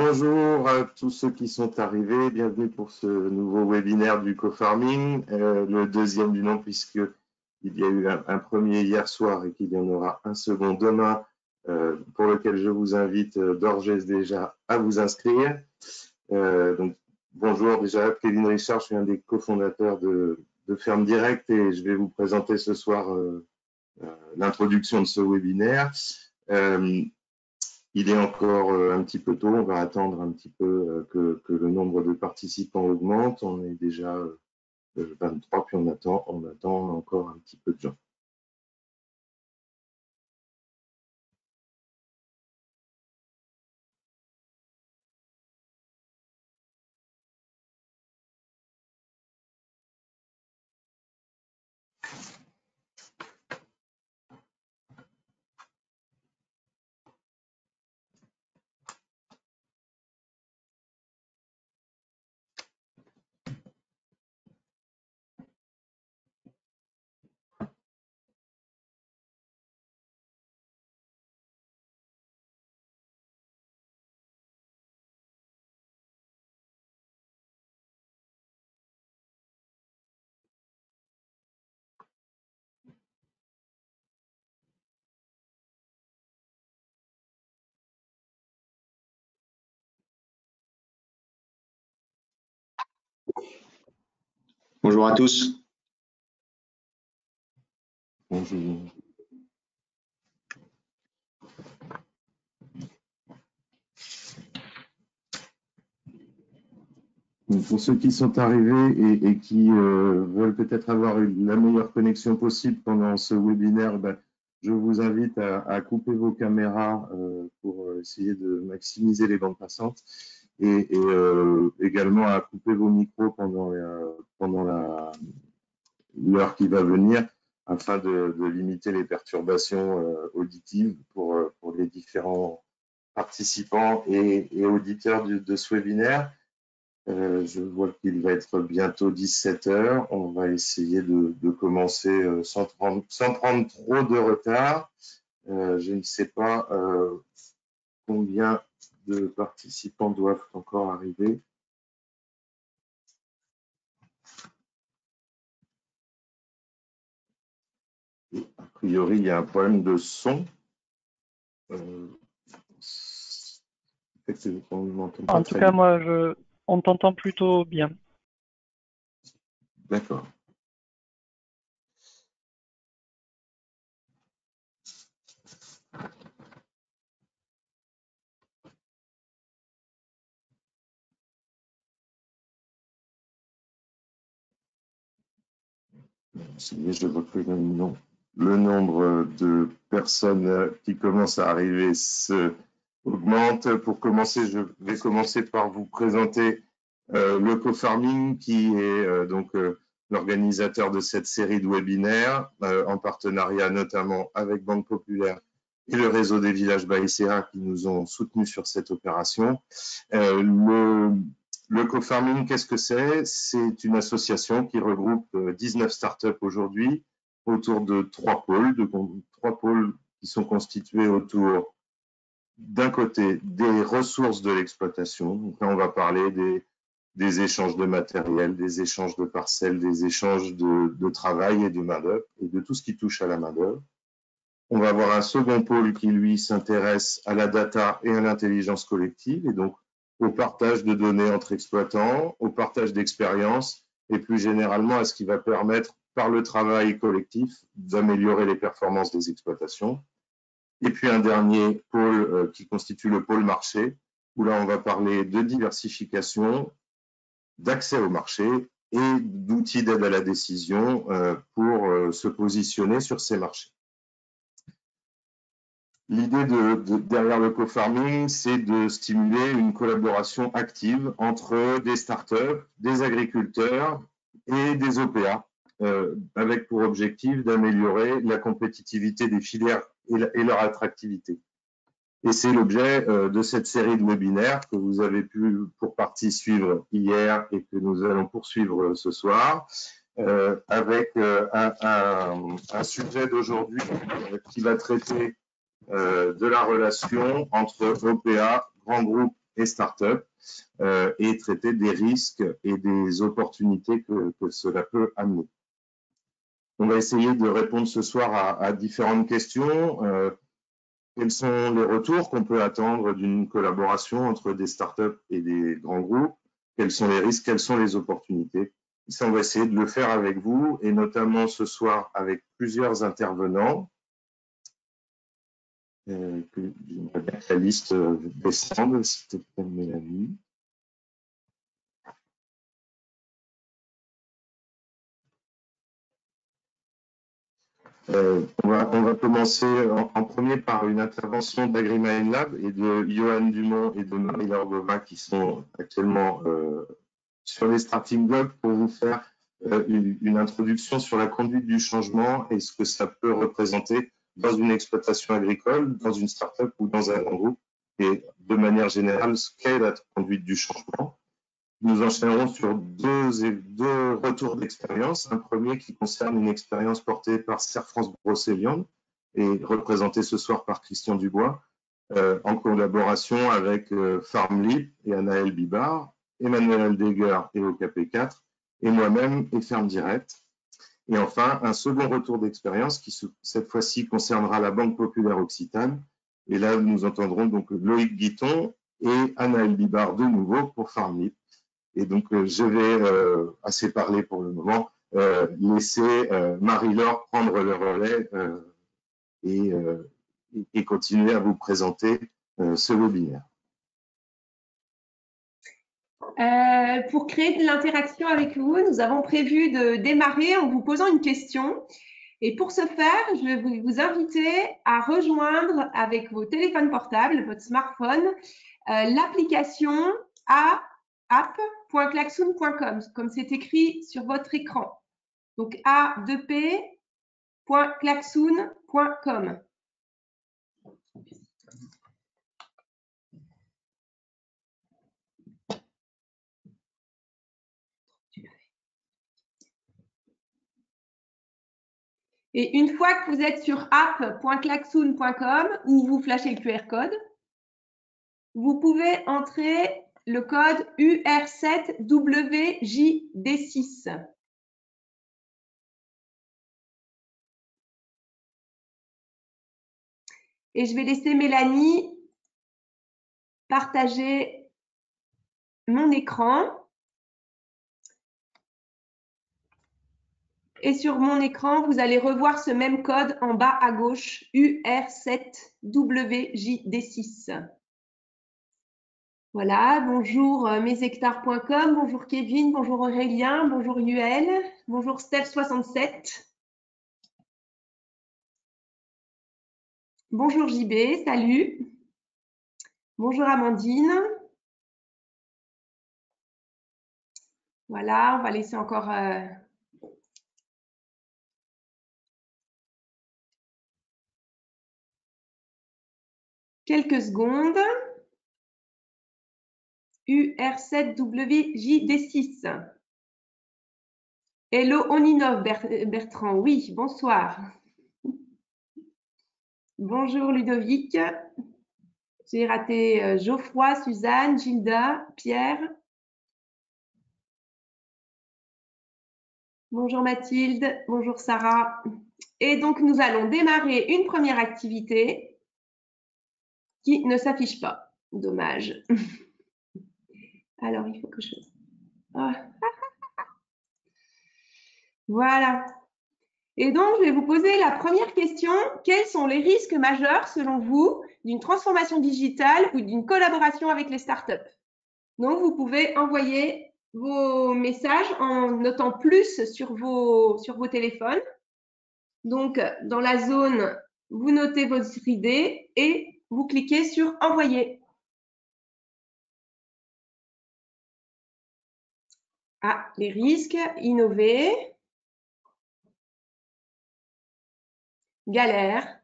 Bonjour à tous ceux qui sont arrivés, bienvenue pour ce nouveau webinaire du co-farming, le deuxième du nom puisque il y a eu un premier hier soir et qu'il y en aura un second demain pour lequel je vous invite d'ores et déjà à vous inscrire. Donc, bonjour déjà, Kevin Richard, je suis un des cofondateurs de Ferme Direct et je vais vous présenter ce soir l'introduction de ce webinaire. Il est encore un petit peu tôt, on va attendre un petit peu que le nombre de participants augmente. On est déjà 23, puis on attend encore un petit peu de gens. Bonjour à tous. Bonjour. Pour ceux qui sont arrivés et qui veulent peut-être avoir la meilleure connexion possible pendant ce webinaire, je vous invite à couper vos caméras pour essayer de maximiser les bandes passantes et également à couper vos micros pendant l'heure qui va venir afin de limiter les perturbations auditives pour les différents participants et auditeurs de ce webinaire. Je vois qu'il va être bientôt 17 h. On va essayer de commencer sans prendre trop de retard. Je ne sais pas combien de participants doivent encore arriver. Et a priori, il y a un problème de son. En tout cas, moi, on t'entend plutôt bien. D'accord. Je vois que le nombre de personnes qui commencent à arriver augmente. Pour commencer, je vais commencer par vous présenter le co-farming qui est donc l'organisateur de cette série de webinaires en partenariat notamment avec Banque Populaire et le réseau des villages Baïséa qui nous ont soutenus sur cette opération. Le co-farming, qu'est-ce que c'est? C'est une association qui regroupe 19 startups aujourd'hui autour de trois pôles qui sont constitués autour d'un côté des ressources de l'exploitation. Donc là, on va parler des échanges de matériel, des échanges de parcelles, des échanges de travail et de main-d'œuvre et de tout ce qui touche à la main-d'œuvre. On va avoir un second pôle qui, lui, s'intéresse à la data et à l'intelligence collective et donc au partage de données entre exploitants, au partage d'expériences et plus généralement à ce qui va permettre, par le travail collectif, d'améliorer les performances des exploitations. Et puis un dernier pôle qui constitue le pôle marché, où là on va parler de diversification, d'accès au marché et d'outils d'aide à la décision pour se positionner sur ces marchés. L'idée derrière le co-farming, c'est de stimuler une collaboration active entre des startups, des agriculteurs et des OPA, avec pour objectif d'améliorer la compétitivité des filières et leur attractivité. Et c'est l'objet de cette série de webinaires que vous avez pu pour partie suivre hier et que nous allons poursuivre ce soir, avec un sujet d'aujourd'hui qui va traiter de la relation entre OPA, grands groupes et startups et traiter des risques et des opportunités que cela peut amener. On va essayer de répondre ce soir à différentes questions. Quels sont les retours qu'on peut attendre d'une collaboration entre des startups et des grands groupes? Quels sont les risques? Quelles sont les opportunités? Ça, on va essayer de le faire avec vous et notamment ce soir avec plusieurs intervenants. J'aimerais bien que la liste descende, s'il te plaît, Mélanie. On va commencer en premier par une intervention d'Agrimain Lab et de Johan Dumont et de Marie-Laure Bova qui sont actuellement sur les starting blocks pour vous faire une introduction sur la conduite du changement et ce que ça peut représenter dans une exploitation agricole, dans une start-up ou dans un grand groupe et de manière générale ce qu'est la conduite du changement. Nous enchaînerons sur deux retours d'expérience. Un premier qui concerne une expérience portée par Serre France Brocéliande et représentée ce soir par Christian Dubois, en collaboration avec FarmLip et Anaël Bibard, Emmanuel Aldeguer et OKP4, et moi-même et Ferme Direct. Et enfin, un second retour d'expérience qui, cette fois-ci, concernera la Banque Populaire Occitane. Et là, nous entendrons donc Loïc Guiton et Anaël Bibard de nouveau pour FarmLip. Et donc, je vais assez parler pour le moment, laisser Marie-Laure prendre le relais et continuer à vous présenter ce webinaire. Pour créer de l'interaction avec vous, nous avons prévu de démarrer en vous posant une question. Et pour ce faire, je vais vous inviter à rejoindre avec vos téléphones portables, votre smartphone, l'application app.klaxoon.com, comme c'est écrit sur votre écran. Donc a2p.klaxoon.com. Et une fois que vous êtes sur app.klaxoon.com où vous flashez le QR code, vous pouvez entrer le code UR7WJD6. Et je vais laisser Mélanie partager mon écran. Et sur mon écran, vous allez revoir ce même code en bas à gauche, UR7WJD6. Voilà, bonjour meshectares.com, bonjour Kevin, bonjour Aurélien, bonjour Yuel, bonjour Steph67. Bonjour JB, salut. Bonjour Amandine. Voilà, on va laisser encore quelques secondes. UR7WJD6. Hello Oninov Bertrand, oui, bonsoir. Bonjour Ludovic. J'ai raté Geoffroy, Suzanne, Gilda, Pierre. Bonjour Mathilde, bonjour Sarah. Et donc, nous allons démarrer une première activité qui ne s'affiche pas. Dommage. Alors, il faut que je... Oh. Voilà. Et donc, je vais vous poser la première question. Quels sont les risques majeurs, selon vous, d'une transformation digitale ou d'une collaboration avec les startups? Donc, vous pouvez envoyer vos messages en notant plus sur vos téléphones. Donc, dans la zone, vous notez votre idée et vous cliquez sur « Envoyer ». Ah, les risques, innover, galère,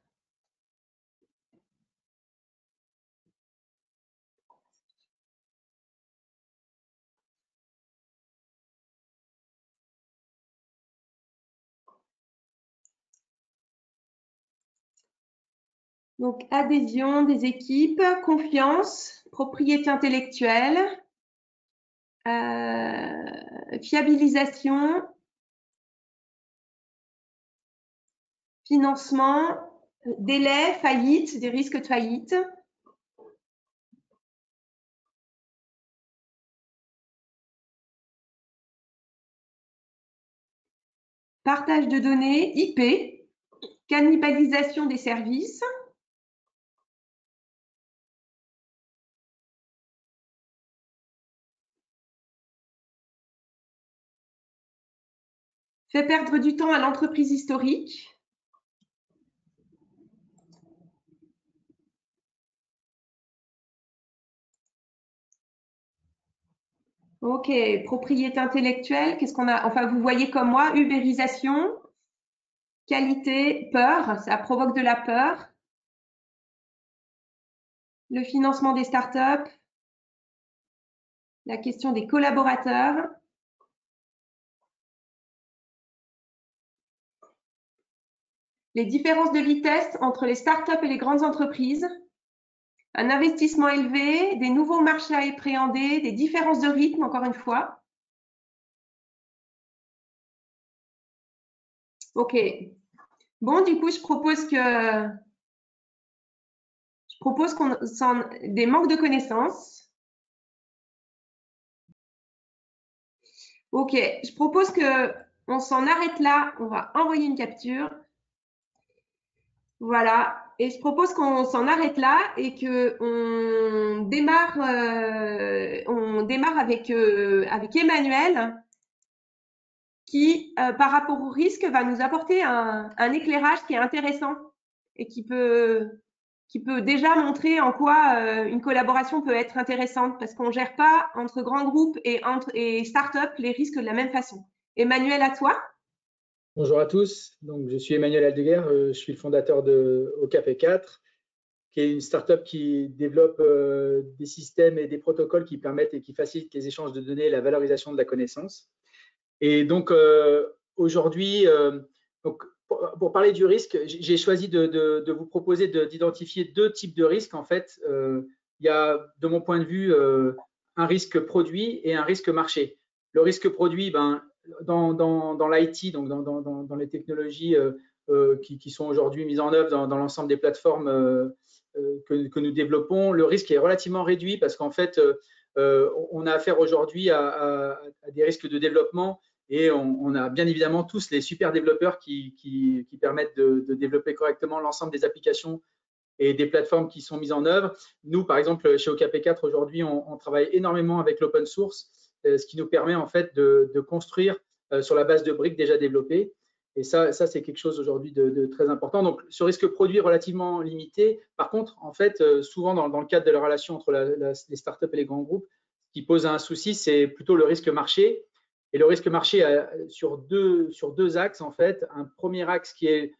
Donc, adhésion des équipes, confiance, propriété intellectuelle, fiabilisation, financement, délai, faillite, des risques de faillite. Partage de données, IP, cannibalisation des services. Fait perdre du temps à l'entreprise historique. Ok, propriété intellectuelle, qu'est-ce qu'on a? Enfin, vous voyez comme moi, ubérisation, qualité, peur, ça provoque de la peur. Le financement des startups, la question des collaborateurs. Les différences de vitesse entre les startups et les grandes entreprises. Un investissement élevé, des nouveaux marchés à appréhender, des différences de rythme, encore une fois. Ok. Bon, du coup, je propose qu'on s'en des manques de connaissances. Ok, je propose qu'on s'en arrête là. On va envoyer une capture. Voilà. Et je propose qu'on s'en arrête là et qu'on démarre, avec Emmanuel qui, par rapport au risque, va nous apporter un éclairage qui est intéressant et qui peut déjà montrer en quoi une collaboration peut être intéressante parce qu'on ne gère pas entre grands groupes et start-up les risques de la même façon. Emmanuel, à toi. Bonjour à tous, donc, je suis Emmanuel Aldeguer, je suis le fondateur de OKP4, qui est une start-up qui développe des systèmes et des protocoles qui permettent et qui facilitent les échanges de données et la valorisation de la connaissance. Et donc aujourd'hui, pour parler du risque, j'ai choisi de vous proposer d'identifier deux types de risques. En fait, il y a, de mon point de vue, un risque produit et un risque marché. Le risque produit, dans l'IT, donc dans les technologies qui sont aujourd'hui mises en œuvre dans l'ensemble des plateformes que nous développons, le risque est relativement réduit parce qu'en fait, on a affaire aujourd'hui à des risques de développement et on a bien évidemment tous les super développeurs qui permettent de développer correctement l'ensemble des applications et des plateformes qui sont mises en œuvre. Nous, par exemple, chez OKP4, aujourd'hui, on travaille énormément avec l'open source, ce qui nous permet en fait de construire sur la base de briques déjà développées. Et ça c'est quelque chose aujourd'hui de très important. Donc, ce risque produit relativement limité. Par contre, en fait, souvent dans le cadre de la relation entre les startups et les grands groupes, ce qui pose un souci, c'est plutôt le risque marché. Et le risque marché sur deux axes, en fait. Un premier axe qui est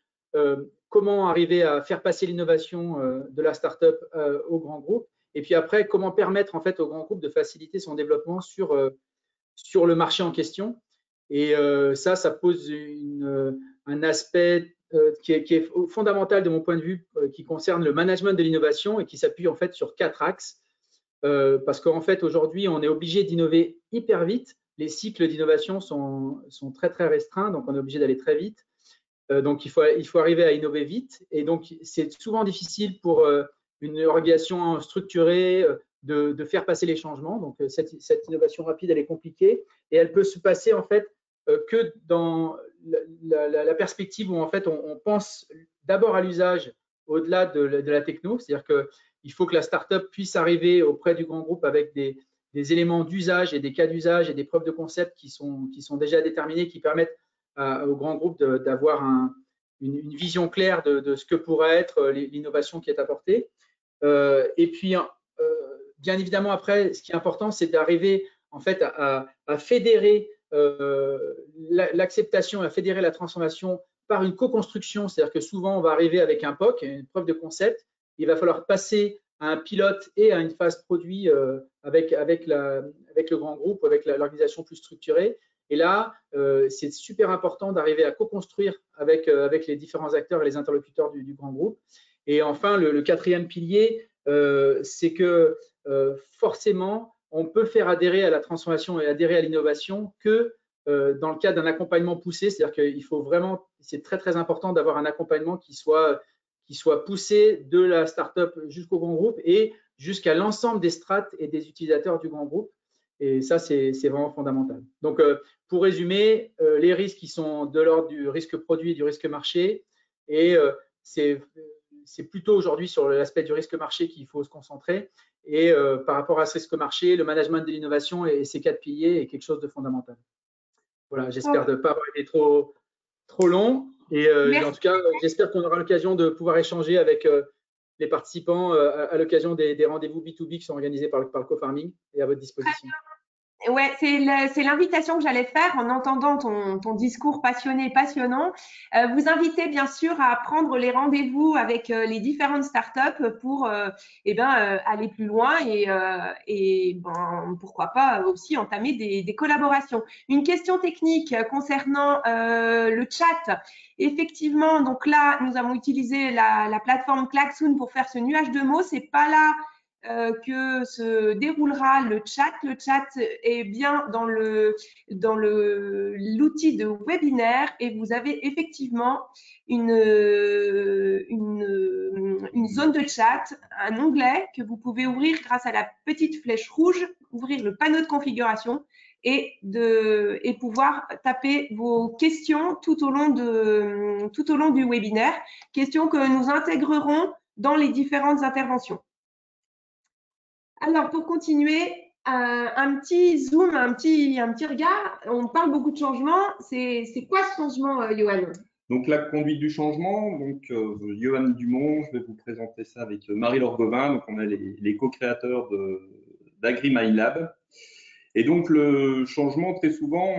comment arriver à faire passer l'innovation de la startup au grand groupe. Et puis après, comment permettre en fait au grand groupe de faciliter son développement sur le marché en question. Et ça pose un aspect qui est fondamental de mon point de vue, qui concerne le management de l'innovation et qui s'appuie en fait sur 4 axes. Parce qu'en fait, aujourd'hui, on est obligé d'innover hyper vite. Les cycles d'innovation sont très, très restreints, donc on est obligé d'aller très vite. Donc, il faut arriver à innover vite. Et donc, c'est souvent difficile pour une organisation structurée de faire passer les changements. Donc, cette innovation rapide, elle est compliquée et elle peut se passer en fait que dans la perspective où en fait on pense d'abord à l'usage au-delà de la techno. C'est-à-dire qu'il faut que la startup puisse arriver auprès du grand groupe avec des éléments d'usage et des cas d'usage et des preuves de concept qui sont déjà déterminés, qui permettent au grand groupe d'avoir une vision claire de ce que pourrait être l'innovation qui est apportée. Et puis, bien évidemment, après, ce qui est important, c'est d'arriver en fait à fédérer l'acceptation, à fédérer la transformation par une co-construction. C'est-à-dire que souvent, on va arriver avec un POC, une preuve de concept. Il va falloir passer à un pilote et à une phase produit avec le grand groupe, avec l'organisation plus structurée. Et là, c'est super important d'arriver à co-construire avec les différents acteurs et les interlocuteurs du grand groupe. Et enfin, le quatrième pilier, c'est que forcément, on peut faire adhérer à la transformation et adhérer à l'innovation que dans le cadre d'un accompagnement poussé. C'est-à-dire qu'il faut vraiment, c'est très très important d'avoir un accompagnement qui soit poussé de la start-up jusqu'au grand groupe et jusqu'à l'ensemble des strates et des utilisateurs du grand groupe. Et ça, c'est vraiment fondamental. Donc, pour résumer, les risques qui sont de l'ordre du risque produit et du risque marché, et c'est plutôt aujourd'hui sur l'aspect du risque marché qu'il faut se concentrer. Et par rapport à ce risque marché, le management de l'innovation et ces 4 piliers est quelque chose de fondamental. Voilà, j'espère ne pas avoir été trop long. Et en tout cas, j'espère qu'on aura l'occasion de pouvoir échanger avec les participants à l'occasion des rendez-vous B2B qui sont organisés par le co-farming et à votre disposition. Ouais, c'est l'invitation que j'allais faire en entendant ton discours passionné et passionnant. Vous invitez bien sûr à prendre les rendez-vous avec les différentes startups pour aller plus loin et pourquoi pas aussi entamer des collaborations. Une question technique concernant le chat. Effectivement, donc là, nous avons utilisé la plateforme Klaxoon pour faire ce nuage de mots. C'est pas là que se déroulera le chat. Le chat est bien dans l'outil de webinaire et vous avez effectivement une zone de chat, un onglet que vous pouvez ouvrir grâce à la petite flèche rouge, ouvrir le panneau de configuration et pouvoir taper vos questions tout au long du webinaire, questions que nous intégrerons dans les différentes interventions. Alors, pour continuer, un petit zoom, un petit regard. On parle beaucoup de changement. C'est quoi ce changement, Johan? Donc, la conduite du changement. Donc, Johan Dumont, je vais vous présenter ça avec Marie-Laure Gobin. Donc, on a les co-créateurs d'AgriMyLab. Et donc, le changement, très souvent,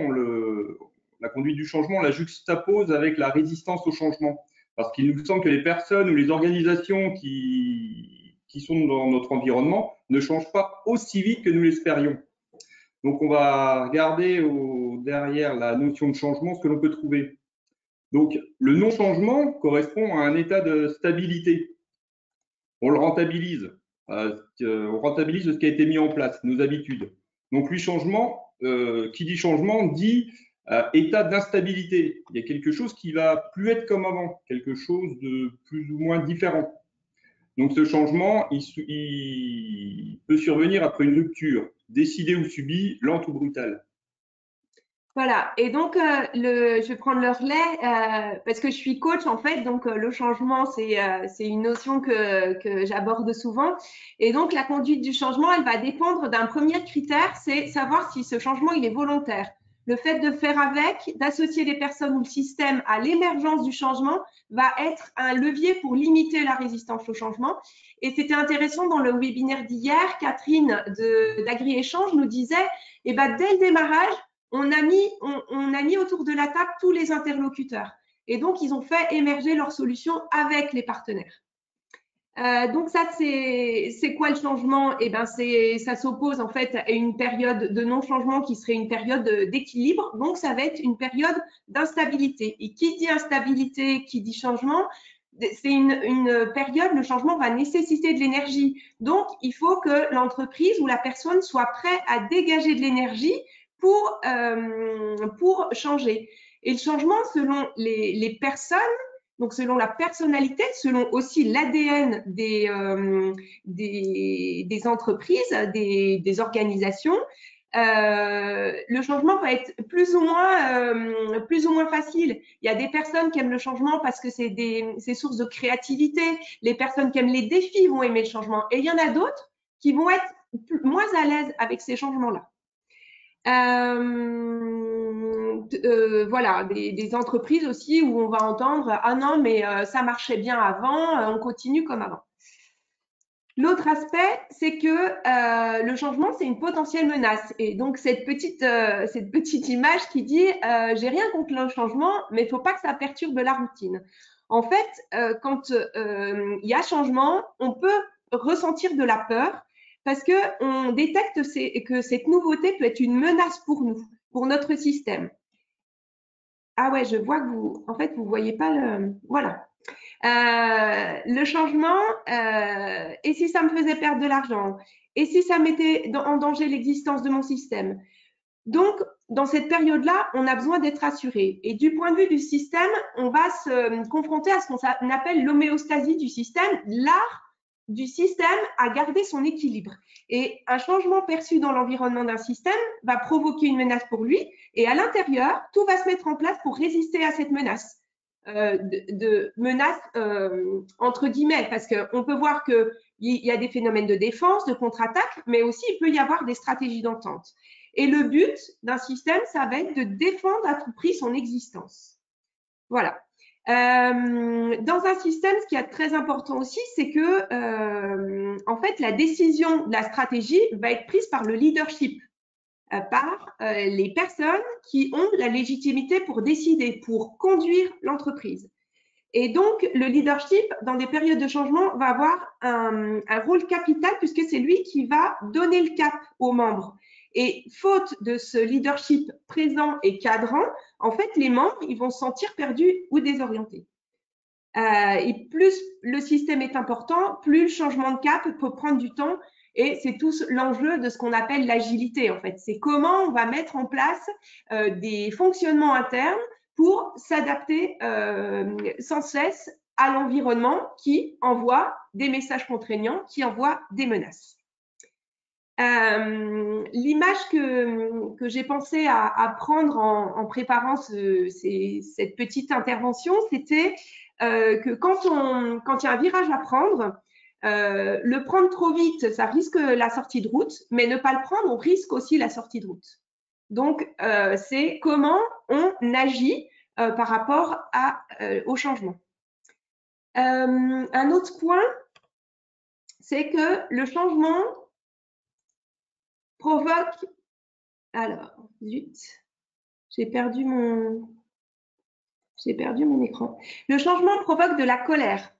la conduite du changement, on la juxtapose avec la résistance au changement. Parce qu'il nous semble que les personnes ou les organisations qui sont dans notre environnement ne changent pas aussi vite que nous l'espérions. Donc, on va regarder derrière la notion de changement ce que l'on peut trouver. Donc, le non-changement correspond à un état de stabilité. On le rentabilise. On rentabilise ce qui a été mis en place, nos habitudes. Donc, qui dit changement dit état d'instabilité. Il y a quelque chose qui va plus être comme avant, quelque chose de plus ou moins différent. Donc, ce changement, il peut survenir après une rupture, décidée ou subie, lente ou brutale. Voilà. Et donc, je vais prendre le relais parce que je suis coach en fait. Donc, le changement, c'est une notion que j'aborde souvent. Et donc, la conduite du changement, elle va dépendre d'un premier critère, c'est savoir si ce changement, il est volontaire. Le fait de faire avec, d'associer les personnes ou le système à l'émergence du changement va être un levier pour limiter la résistance au changement. Et c'était intéressant dans le webinaire d'hier, Catherine d'AgriÉchange nous disait, dès le démarrage, on a mis autour de la table tous les interlocuteurs. Et donc, ils ont fait émerger leurs solutions avec les partenaires. Donc ça, c'est quoi le changement? Ça s'oppose en fait à une période de non-changement qui serait une période d'équilibre. Donc, ça va être une période d'instabilité. Et qui dit instabilité, qui dit changement, c'est une période, le changement va nécessiter de l'énergie. Donc, il faut que l'entreprise ou la personne soit prête à dégager de l'énergie pour changer. Et le changement, selon les personnes, donc selon la personnalité, selon aussi l'ADN des entreprises, des organisations, le changement va être plus ou moins facile. Il y a des personnes qui aiment le changement parce que c'est source de créativité. Les personnes qui aiment les défis vont aimer le changement. Et il y en a d'autres qui vont être moins à l'aise avec ces changements-là. Voilà, des entreprises aussi où on va entendre « Ah non, mais ça marchait bien avant, on continue comme avant ». L'autre aspect, c'est que le changement, c'est une potentielle menace. Et donc, cette petite image qui dit « J'ai rien contre le changement, mais il ne faut pas que ça perturbe la routine ». En fait, quand il y a changement, on peut ressentir de la peur parce qu'on détecte que cette nouveauté peut être une menace pour nous, pour notre système. Ah ouais, je vois que vous voyez pas le… Voilà. Le changement, et si ça me faisait perdre de l'argent? Et si ça mettait en danger l'existence de mon système? Donc, dans cette période-là, on a besoin d'être assuré. Et du point de vue du système, on va se confronter à ce qu'on appelle l'homéostasie du système, l'art du système à garder son équilibre. Et un changement perçu dans l'environnement d'un système va provoquer une menace pour lui, et à l'intérieur, tout va se mettre en place pour résister à cette menace. De menace entre guillemets, parce qu'on peut voir qu'il y a des phénomènes de défense, de contre-attaque, mais aussi il peut y avoir des stratégies d'entente. Et le but d'un système, ça va être de défendre à tout prix son existence. Voilà. Dans un système, ce qui est très important aussi, c'est que, en fait, la décision de la stratégie va être prise par le leadership, par les personnes qui ont la légitimité pour décider, pour conduire l'entreprise. Et donc, le leadership, dans des périodes de changement, va avoir un rôle capital puisque c'est lui qui va donner le cap aux membres. Et faute de ce leadership présent et cadrant, en fait, les membres, ils vont se sentir perdus ou désorientés. Et plus le système est important, plus le changement de cap peut prendre du temps. Et c'est tout l'enjeu de ce qu'on appelle l'agilité, en fait. C'est comment on va mettre en place des fonctionnements internes pour s'adapter sans cesse à l'environnement qui envoie des messages contraignants, qui envoie des menaces. L'image que j'ai pensé à prendre en préparant cette petite intervention, c'était que quand il y a un virage à prendre, le prendre trop vite, ça risque la sortie de route, mais ne pas le prendre, on risque aussi la sortie de route. Donc, c'est comment on agit par rapport au changement. Un autre point, c'est que le changement provoque… Alors, zut, j'ai perdu mon écran. Le changement provoque de la colère.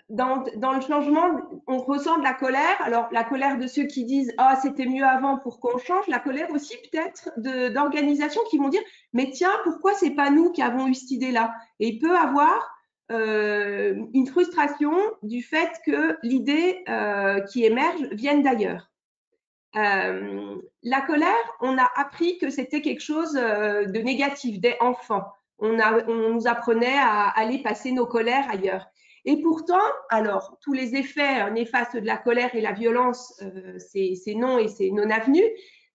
Dans le changement, on ressent de la colère. Alors, la colère de ceux qui disent « Ah, c'était mieux avant pour qu'on change ». La colère aussi peut-être d'organisations qui vont dire « Mais tiens, pourquoi c'est pas nous qui avons eu cette idée-là » Et il peut avoir une frustration du fait que l'idée qui émerge vienne d'ailleurs. La colère, on a appris que c'était quelque chose de négatif dès enfant. On nous apprenait à aller passer nos colères ailleurs. Et pourtant, alors, tous les effets néfastes de la colère et la violence, c'est non et c'est non avenu.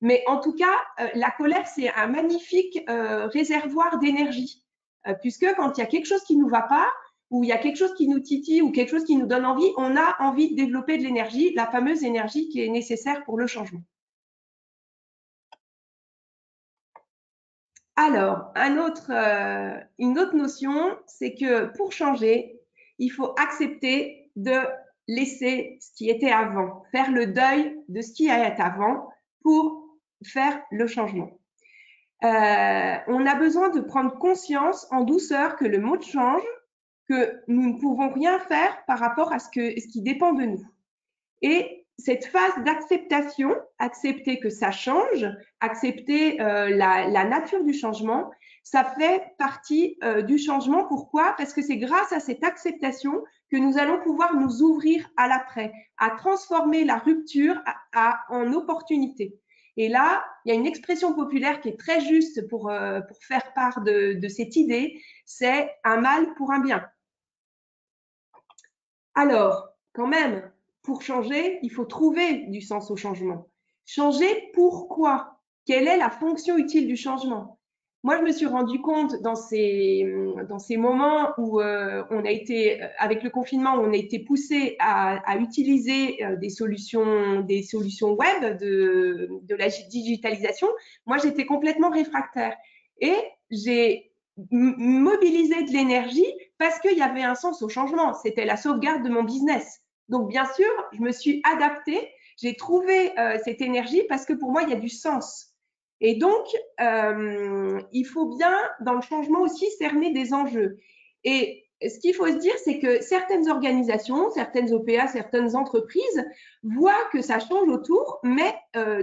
Mais en tout cas, la colère, c'est un magnifique réservoir d'énergie. Puisque quand il y a quelque chose qui ne nous va pas, ou il y a quelque chose qui nous titille ou quelque chose qui nous donne envie, on a envie de développer de l'énergie, la fameuse énergie qui est nécessaire pour le changement. Alors, une autre notion, c'est que pour changer, il faut accepter de laisser ce qui était avant, faire le deuil de ce qui est avant pour faire le changement. On a besoin de prendre conscience en douceur que le monde change, que nous ne pouvons rien faire par rapport à ce qui dépend de nous. Et cette phase d'acceptation, accepter que ça change, accepter la nature du changement, ça fait partie du changement. Pourquoi? Parce que c'est grâce à cette acceptation que nous allons pouvoir nous ouvrir à l'après, à transformer la rupture en opportunité. Et là, il y a une expression populaire qui est très juste pour faire part de cette idée, c'est un mal pour un bien. Alors, quand même, pour changer, il faut trouver du sens au changement. Changer, pourquoi? Quelle est la fonction utile du changement? Moi, je me suis rendu compte dans ces moments où on a été, avec le confinement, on a été poussé à utiliser des solutions web de la digitalisation. Moi, j'étais complètement réfractaire et j'ai mobilisé de l'énergie parce qu'il y avait un sens au changement. C'était la sauvegarde de mon business. Donc, bien sûr, je me suis adaptée. J'ai trouvé cette énergie parce que pour moi, il y a du sens. Et donc, il faut bien, dans le changement aussi, cerner des enjeux. Et ce qu'il faut se dire, c'est que certaines organisations, certaines OPA, certaines entreprises voient que ça change autour, mais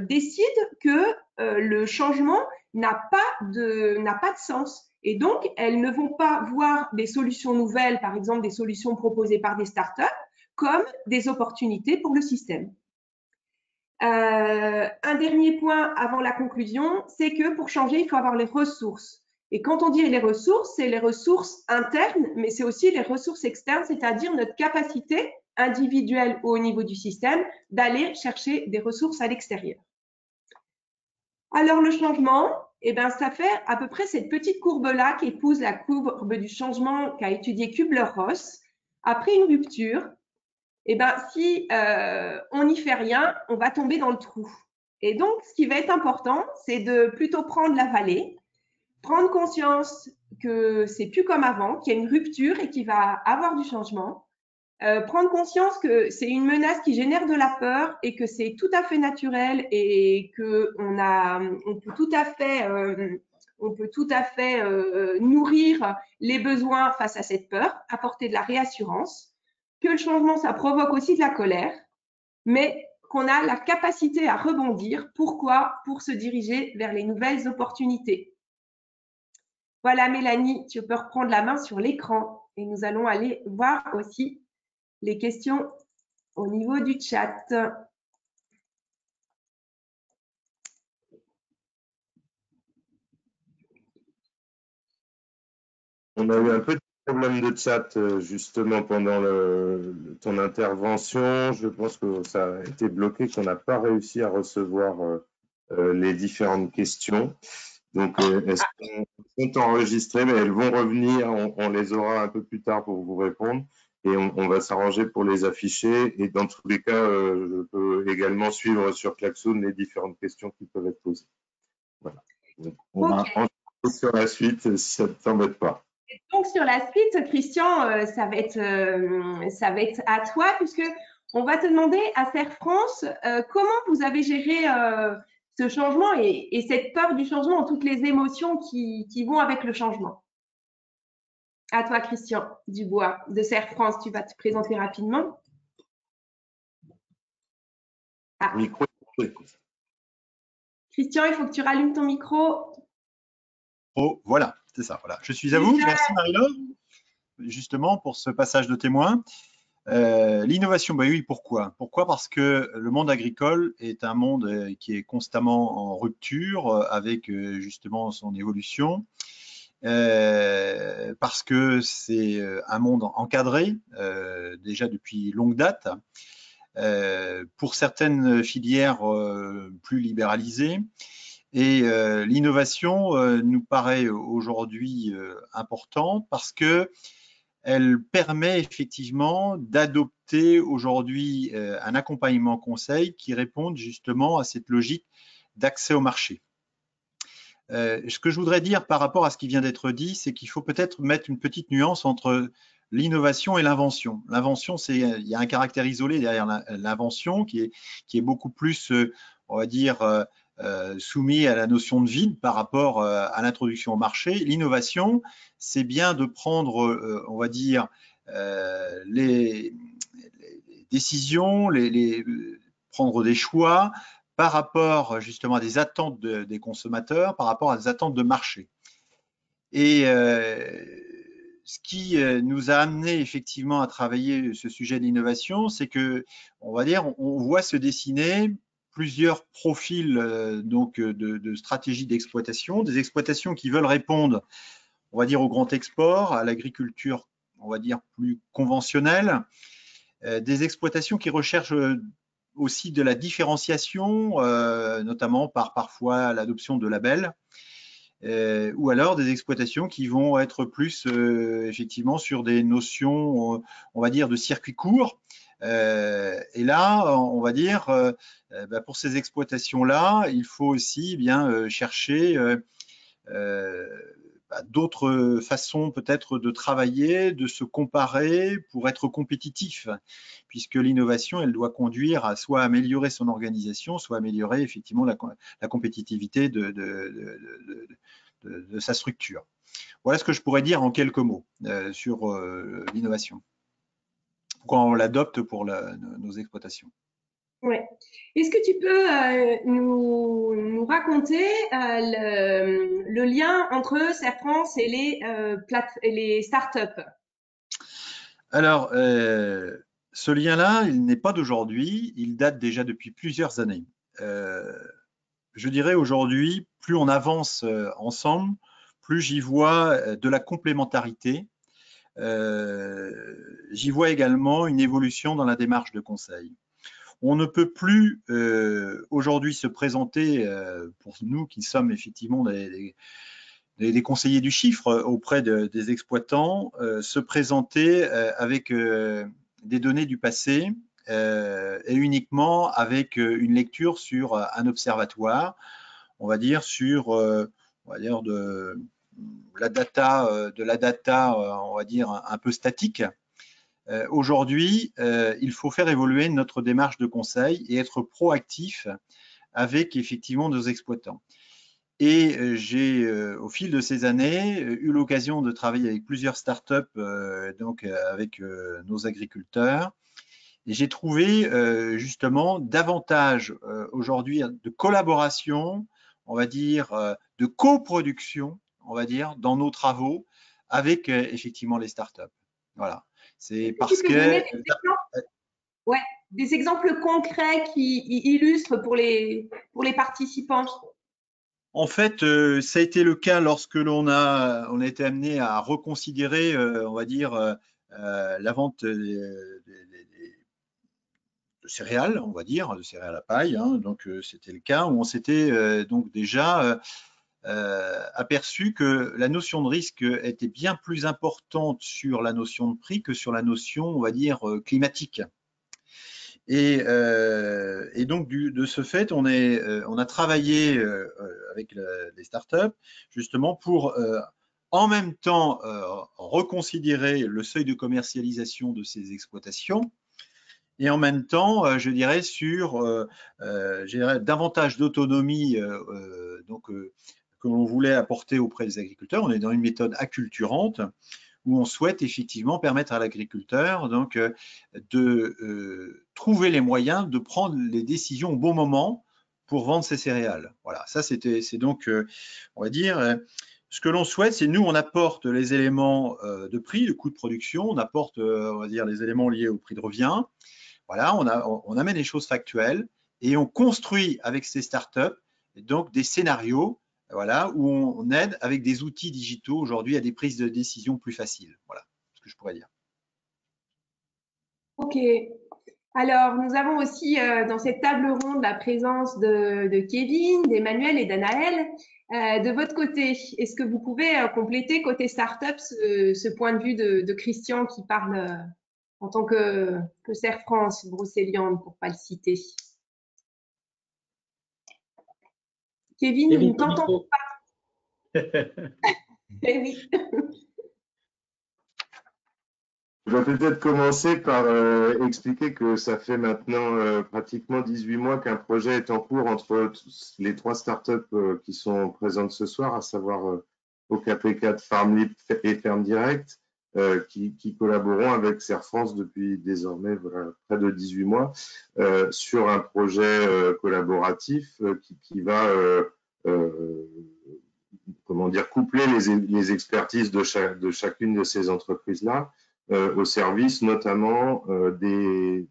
décident que le changement n'a pas de sens Et donc, elles ne vont pas voir des solutions nouvelles, par exemple des solutions proposées par des startups, comme des opportunités pour le système. Un dernier point avant la conclusion, c'est que pour changer, il faut avoir les ressources. Et quand on dit les ressources, c'est les ressources internes, mais c'est aussi les ressources externes, c'est-à-dire notre capacité individuelle ou au niveau du système d'aller chercher des ressources à l'extérieur. Alors, le changement, eh ben, ça fait à peu près cette petite courbe-là qui épouse la courbe du changement qu'a étudié Kubler-Ross. Après une rupture, eh ben, si on n'y fait rien, on va tomber dans le trou. Et donc, ce qui va être important, c'est de plutôt prendre la vallée, prendre conscience que c'est plus comme avant, qu'il y a une rupture et qu'il va avoir du changement. Prendre conscience que c'est une menace qui génère de la peur et que c'est tout à fait naturel et que on peut tout à fait nourrir les besoins face à cette peur, apporter de la réassurance, que le changement, ça provoque aussi de la colère, mais qu'on a la capacité à rebondir. Pourquoi? Pour se diriger vers les nouvelles opportunités. Voilà, Mélanie, tu peux reprendre la main sur l'écran et nous allons aller voir aussi les questions au niveau du chat. On a eu un petit problème de chat justement pendant ton intervention. Je pense que ça a été bloqué, qu'on n'a pas réussi à recevoir les différentes questions. Donc, elles sont enregistrées, mais elles vont revenir. On les aura un peu plus tard pour vous répondre. Et on va s'arranger pour les afficher. Et dans tous les cas, je peux également suivre sur Klaxoon les différentes questions qui peuvent être posées. Voilà. Donc, on va enchaîner sur la suite si ça ne t'embête pas. Et donc, sur la suite, Christian, ça va être à toi, puisque on va te demander à Serre France comment vous avez géré ce changement et cette peur du changement, toutes les émotions qui vont avec le changement. À toi, Christian Dubois, de Serre France, tu vas te présenter rapidement. Ah. Micro. Christian, il faut que tu rallumes ton micro. Oh, voilà, c'est ça. Voilà. Je suis à vous. Merci Marie-Laure, justement, pour ce passage de témoin. L'innovation, bah oui, pourquoi? Pourquoi? Parce que le monde agricole est un monde qui est constamment en rupture avec justement son évolution. Parce que c'est un monde encadré déjà depuis longue date, pour certaines filières plus libéralisées. Et l'innovation nous paraît aujourd'hui importante parce que elle permet effectivement d'adopter aujourd'hui un accompagnement conseil qui réponde justement à cette logique d'accès au marché. Ce que je voudrais dire par rapport à ce qui vient d'être dit, c'est qu'il faut peut-être mettre une petite nuance entre l'innovation et l'invention. L'invention, il y a un caractère isolé derrière l'invention qui est beaucoup plus, on va dire, soumis à la notion de vide par rapport à l'introduction au marché. L'innovation, c'est bien de prendre, on va dire, les décisions, prendre des choix par rapport justement à des attentes des consommateurs, par rapport à des attentes de marché. Et ce qui nous a amené effectivement à travailler ce sujet de l'innovation, c'est que, on va dire, on voit se dessiner plusieurs profils donc de stratégies d'exploitation, des exploitations qui veulent répondre, on va dire, au grand export, à l'agriculture, on va dire, plus conventionnelle, des exploitations qui recherchent aussi de la différenciation, notamment par parfois l'adoption de labels, ou alors des exploitations qui vont être plus effectivement sur des notions, on va dire, de circuit court. Et là, on va dire, pour ces exploitations-là, il faut aussi bien chercher d'autres façons peut-être de travailler, de se comparer pour être compétitif, puisque l'innovation, elle doit conduire à soit améliorer son organisation, soit améliorer effectivement la compétitivité de sa structure. Voilà ce que je pourrais dire en quelques mots sur l'innovation, quand on l'adopte pour nos exploitations. Ouais. Est-ce que tu peux nous raconter le lien entre Serre France et les startups? Alors, ce lien-là, il n'est pas d'aujourd'hui, il date déjà depuis plusieurs années. Je dirais aujourd'hui, plus on avance ensemble, plus j'y vois de la complémentarité. J'y vois également une évolution dans la démarche de conseil. On ne peut plus aujourd'hui se présenter, pour nous qui sommes effectivement des conseillers du chiffre auprès des exploitants, se présenter avec des données du passé et uniquement avec une lecture sur un observatoire, on va dire sur de la data, on va dire un peu statique. Aujourd'hui, il faut faire évoluer notre démarche de conseil et être proactif avec effectivement nos exploitants. Et j'ai, au fil de ces années, eu l'occasion de travailler avec plusieurs startups, donc avec nos agriculteurs. Et j'ai trouvé justement davantage aujourd'hui de collaboration, on va dire, de coproduction, on va dire, dans nos travaux avec effectivement les startups. Voilà. C'est parce que… Ouais, des exemples concrets qui illustrent pour les participants. En fait, ça a été le cas lorsque on a été amené à reconsidérer, on va dire, la vente de céréales, on va dire, de céréales à paille. Hein. Donc, c'était le cas où on s'était donc déjà aperçu que la notion de risque était bien plus importante sur la notion de prix que sur la notion, on va dire, climatique. Et donc, de ce fait, on a travaillé avec les startups justement pour en même temps reconsidérer le seuil de commercialisation de ces exploitations et en même temps, je dirais, sur davantage d'autonomie que l'on voulait apporter auprès des agriculteurs. On est dans une méthode acculturante où on souhaite effectivement permettre à l'agriculteur donc de trouver les moyens de prendre les décisions au bon moment pour vendre ses céréales. Voilà, ça c'est donc, on va dire, ce que l'on souhaite, c'est nous, on apporte les éléments de prix, le coût de production, on apporte, on va dire, les éléments liés au prix de revient. Voilà, on amène les choses factuelles et on construit avec ces startups donc des scénarios, voilà, où on aide avec des outils digitaux aujourd'hui à des prises de décision plus faciles. Voilà ce que je pourrais dire. Ok. Alors, nous avons aussi dans cette table ronde la présence de Kevin, d'Emmanuel et d'Anaël. De votre côté, est-ce que vous pouvez compléter côté startup ce point de vue de Christian qui parle en tant que Serre France, Brocéliande, pour ne pas le citer? Kevin, nous ne t'entendons pas. Eh oui. Je vais peut-être commencer par expliquer que ça fait maintenant pratiquement 18 mois qu'un projet est en cours entre les 3 startups qui sont présentes ce soir, à savoir OKP4, FarmLip et Ferme Direct, qui collaboront avec Serre France depuis désormais près de 18 mois sur un projet collaboratif qui va comment dire, coupler les expertises de chacune de ces entreprises-là au service notamment des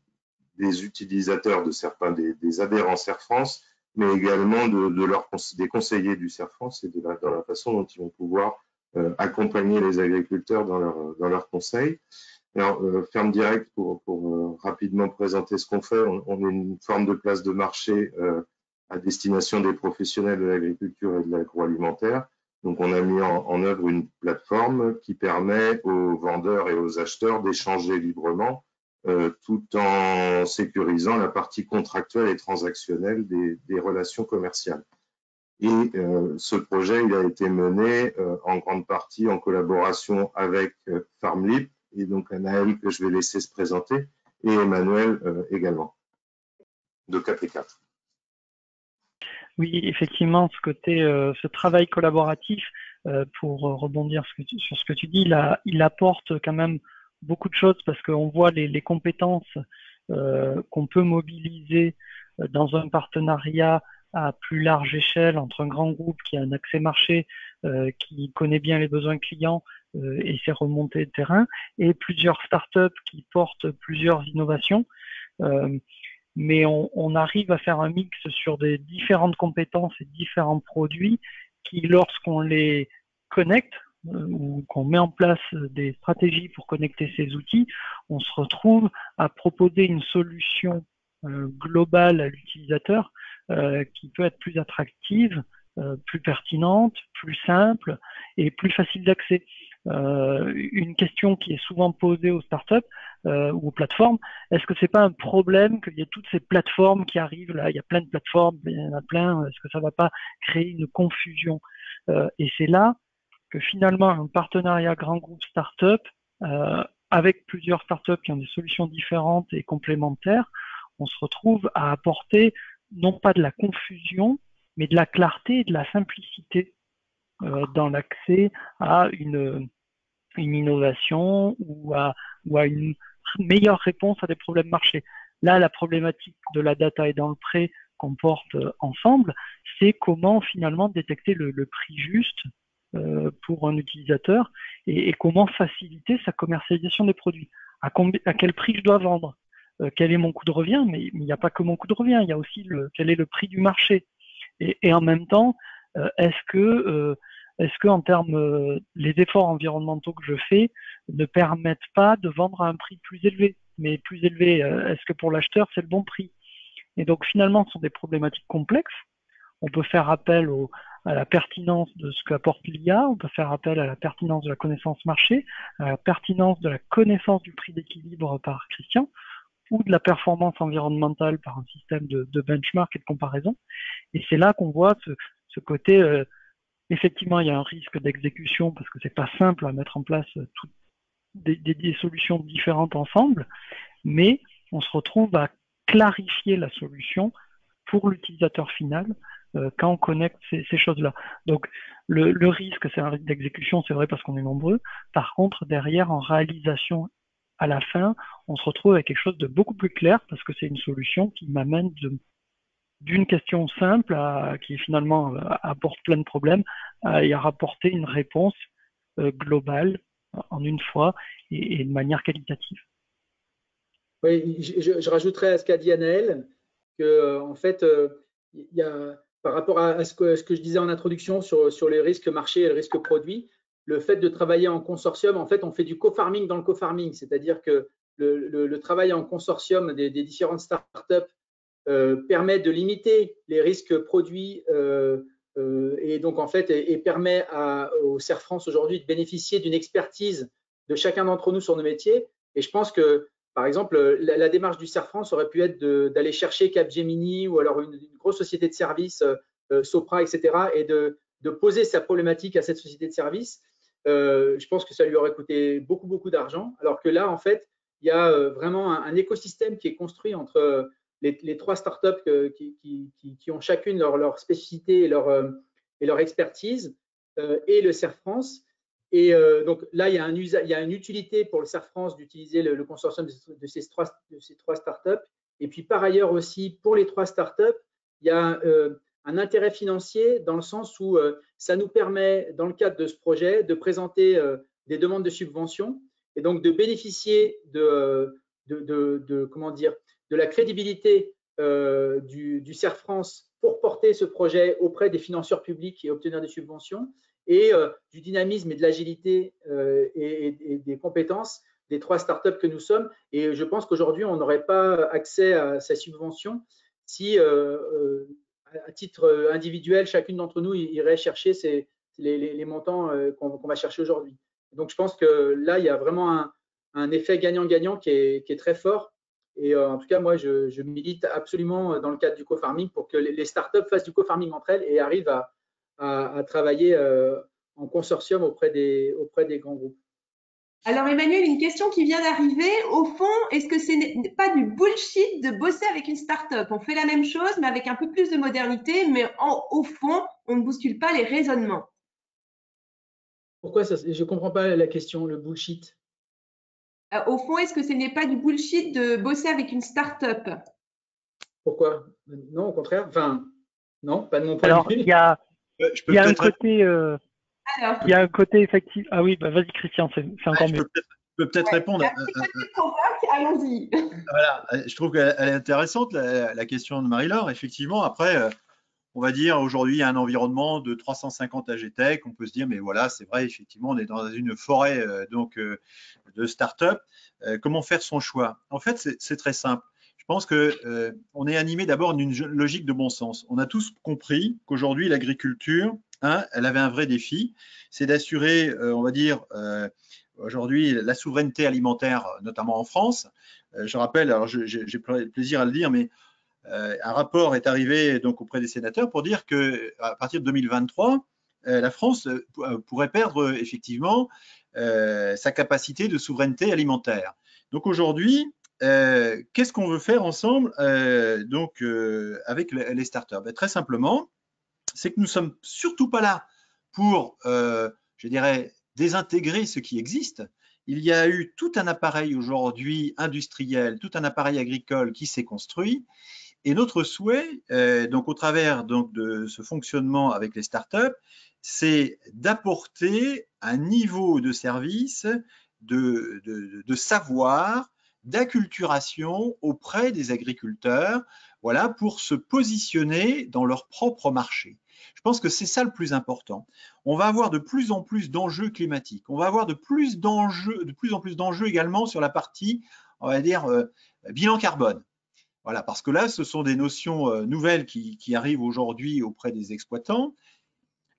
utilisateurs de certains des adhérents Serre France, mais également des conseillers du Serre France et dans la façon dont ils vont pouvoir accompagner les agriculteurs dans leurs conseils. Alors, Ferme Direct, pour rapidement présenter ce qu'on fait, on est une forme de place de marché à destination des professionnels de l'agriculture et de l'agroalimentaire. Donc, on a mis en œuvre une plateforme qui permet aux vendeurs et aux acheteurs d'échanger librement tout en sécurisant la partie contractuelle et transactionnelle des relations commerciales. Et ce projet, il a été mené en grande partie en collaboration avec FarmLip, et donc Anaël que je vais laisser se présenter, et Emmanuel également, de KP4. Oui, effectivement, ce travail collaboratif, pour rebondir sur ce que tu dis, il apporte quand même beaucoup de choses parce qu'on voit les compétences qu'on peut mobiliser dans un partenariat à plus large échelle entre un grand groupe qui a un accès marché, qui connaît bien les besoins clients et ses remontées de terrain, et plusieurs startups qui portent plusieurs innovations. Mais on arrive à faire un mix sur des différentes compétences et différents produits qui, lorsqu'on les connecte ou qu'on met en place des stratégies pour connecter ces outils, on se retrouve à proposer une solution globale à l'utilisateur qui peut être plus attractive, plus pertinente, plus simple et plus facile d'accès. Une question qui est souvent posée aux startups ou aux plateformes, est-ce que c'est pas un problème qu'il y ait toutes ces plateformes qui arrivent là, il y a plein de plateformes, il y en a plein, est-ce que ça va pas créer une confusion? Et c'est là que finalement un partenariat grand groupe startup avec plusieurs startups qui ont des solutions différentes et complémentaires, on se retrouve à apporter non pas de la confusion, mais de la clarté et de la simplicité dans l'accès à une innovation ou à une meilleure réponse à des problèmes marchés. Là, la problématique de la data et dans le prêt qu'on porte ensemble, c'est comment finalement détecter le prix juste pour un utilisateur et comment faciliter sa commercialisation des produits. À quel prix je dois vendre, quel est mon coût de revient, mais il n'y a pas que mon coût de revient, il y a aussi quel est le prix du marché. Et en même temps, est-ce que en termes, les efforts environnementaux que je fais ne permettent pas de vendre à un prix plus élevé? Mais plus élevé, est-ce que pour l'acheteur, c'est le bon prix? Et donc finalement, ce sont des problématiques complexes. On peut faire appel à la pertinence de ce qu'apporte l'IA, on peut faire appel à la pertinence de la connaissance marché, à la pertinence de la connaissance du prix d'équilibre par Christian, ou de la performance environnementale par un système de benchmark et de comparaison. Et c'est là qu'on voit ce côté, effectivement, il y a un risque d'exécution parce que c'est pas simple à mettre en place des solutions différentes ensemble, mais on se retrouve à clarifier la solution pour l'utilisateur final quand on connecte ces choses-là. Donc, le risque, c'est un risque d'exécution, c'est vrai parce qu'on est nombreux. Par contre, derrière, en réalisation, à la fin, on se retrouve avec quelque chose de beaucoup plus clair parce que c'est une solution qui m'amène d'une question simple qui finalement apporte plein de problèmes et à rapporter une réponse globale en une fois et de manière qualitative. Oui, je rajouterais à ce qu'a dit Anaël que en fait, il y a, par rapport à ce que je disais en introduction sur les risques marché et le risque produit, le fait de travailler en consortium, en fait, on fait du co-farming dans le co-farming, c'est-à-dire que le travail en consortium des différentes startups permet de limiter les risques produits et donc en fait et permet au CERF France aujourd'hui de bénéficier d'une expertise de chacun d'entre nous sur nos métiers. Et je pense que par exemple la démarche du CERF France aurait pu être d'aller chercher Capgemini ou alors une grosse société de services, Sopra, etc. et de poser sa problématique à cette société de services. Je pense que ça lui aurait coûté beaucoup d'argent, alors que là en fait il y a vraiment un écosystème qui est construit entre les trois startups qui ont chacune leur spécificité et leur expertise et le CERF France. Et donc là, il y a une utilité pour le CERF France d'utiliser le consortium de ces trois startups. Et puis par ailleurs aussi, pour les trois startups, il y a un intérêt financier dans le sens où ça nous permet, dans le cadre de ce projet, de présenter des demandes de subvention et donc de bénéficier comment dire, de la crédibilité du CERF France pour porter ce projet auprès des financeurs publics et obtenir des subventions, et du dynamisme et de l'agilité et des compétences des trois startups que nous sommes. Et je pense qu'aujourd'hui, on n'aurait pas accès à ces subventions si, à titre individuel, chacune d'entre nous irait chercher les montants qu'on va chercher aujourd'hui. Donc, je pense que là, il y a vraiment un effet gagnant-gagnant qui est très fort. Et en tout cas, moi, je milite absolument dans le cadre du co-farming pour que les startups fassent du co-farming entre elles et arrivent à travailler en consortium auprès des grands groupes. Alors Emmanuel, une question qui vient d'arriver. Au fond, est-ce que ce n'est pas du bullshit de bosser avec une start-up? On fait la même chose, mais avec un peu plus de modernité, mais au fond, on ne bouscule pas les raisonnements. Pourquoi ça? Je ne comprends pas la question, le bullshit. Au fond, est-ce que ce n'est pas du bullshit de bosser avec une start-up? Pourquoi? Non, au contraire. Enfin, non, pas de mon point Alors, de vue. il y a un côté, Alors, il y a un côté effectif. Ah oui, bah vas-y Christian, c'est encore mieux. Je peux peut-être répondre. allons-y. Voilà, je trouve qu'elle est intéressante, la question de Marie-Laure. Effectivement, après, on va dire aujourd'hui, il y a un environnement de 350 AGTech. On peut se dire, mais voilà, c'est vrai, effectivement, on est dans une forêt de start-up. Comment faire son choix? En fait, c'est très simple. Je pense que on est animé d'abord d'une logique de bon sens. On a tous compris qu'aujourd'hui, l'agriculture, elle avait un vrai défi, c'est d'assurer, on va dire, aujourd'hui, la souveraineté alimentaire, notamment en France. Je rappelle, alors j'ai plaisir à le dire, mais un rapport est arrivé donc auprès des sénateurs pour dire qu'à partir de 2023, la France pourrait perdre effectivement sa capacité de souveraineté alimentaire. Donc aujourd'hui, qu'est-ce qu'on veut faire ensemble avec les startups? Très simplement, c'est que nous ne sommes surtout pas là pour, je dirais, désintégrer ce qui existe. Il y a eu tout un appareil aujourd'hui industriel, tout un appareil agricole qui s'est construit. Et notre souhait, donc au travers de ce fonctionnement avec les startups, c'est d'apporter un niveau de service, de savoir, d'acculturation auprès des agriculteurs, voilà, pour se positionner dans leur propre marché. Je pense que c'est ça le plus important. On va avoir de plus en plus d'enjeux climatiques. On va avoir de plus en plus d'enjeux également sur la partie, on va dire, bilan carbone. Voilà, parce que là, ce sont des notions nouvelles qui arrivent aujourd'hui auprès des exploitants.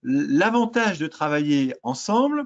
L'avantage de travailler ensemble,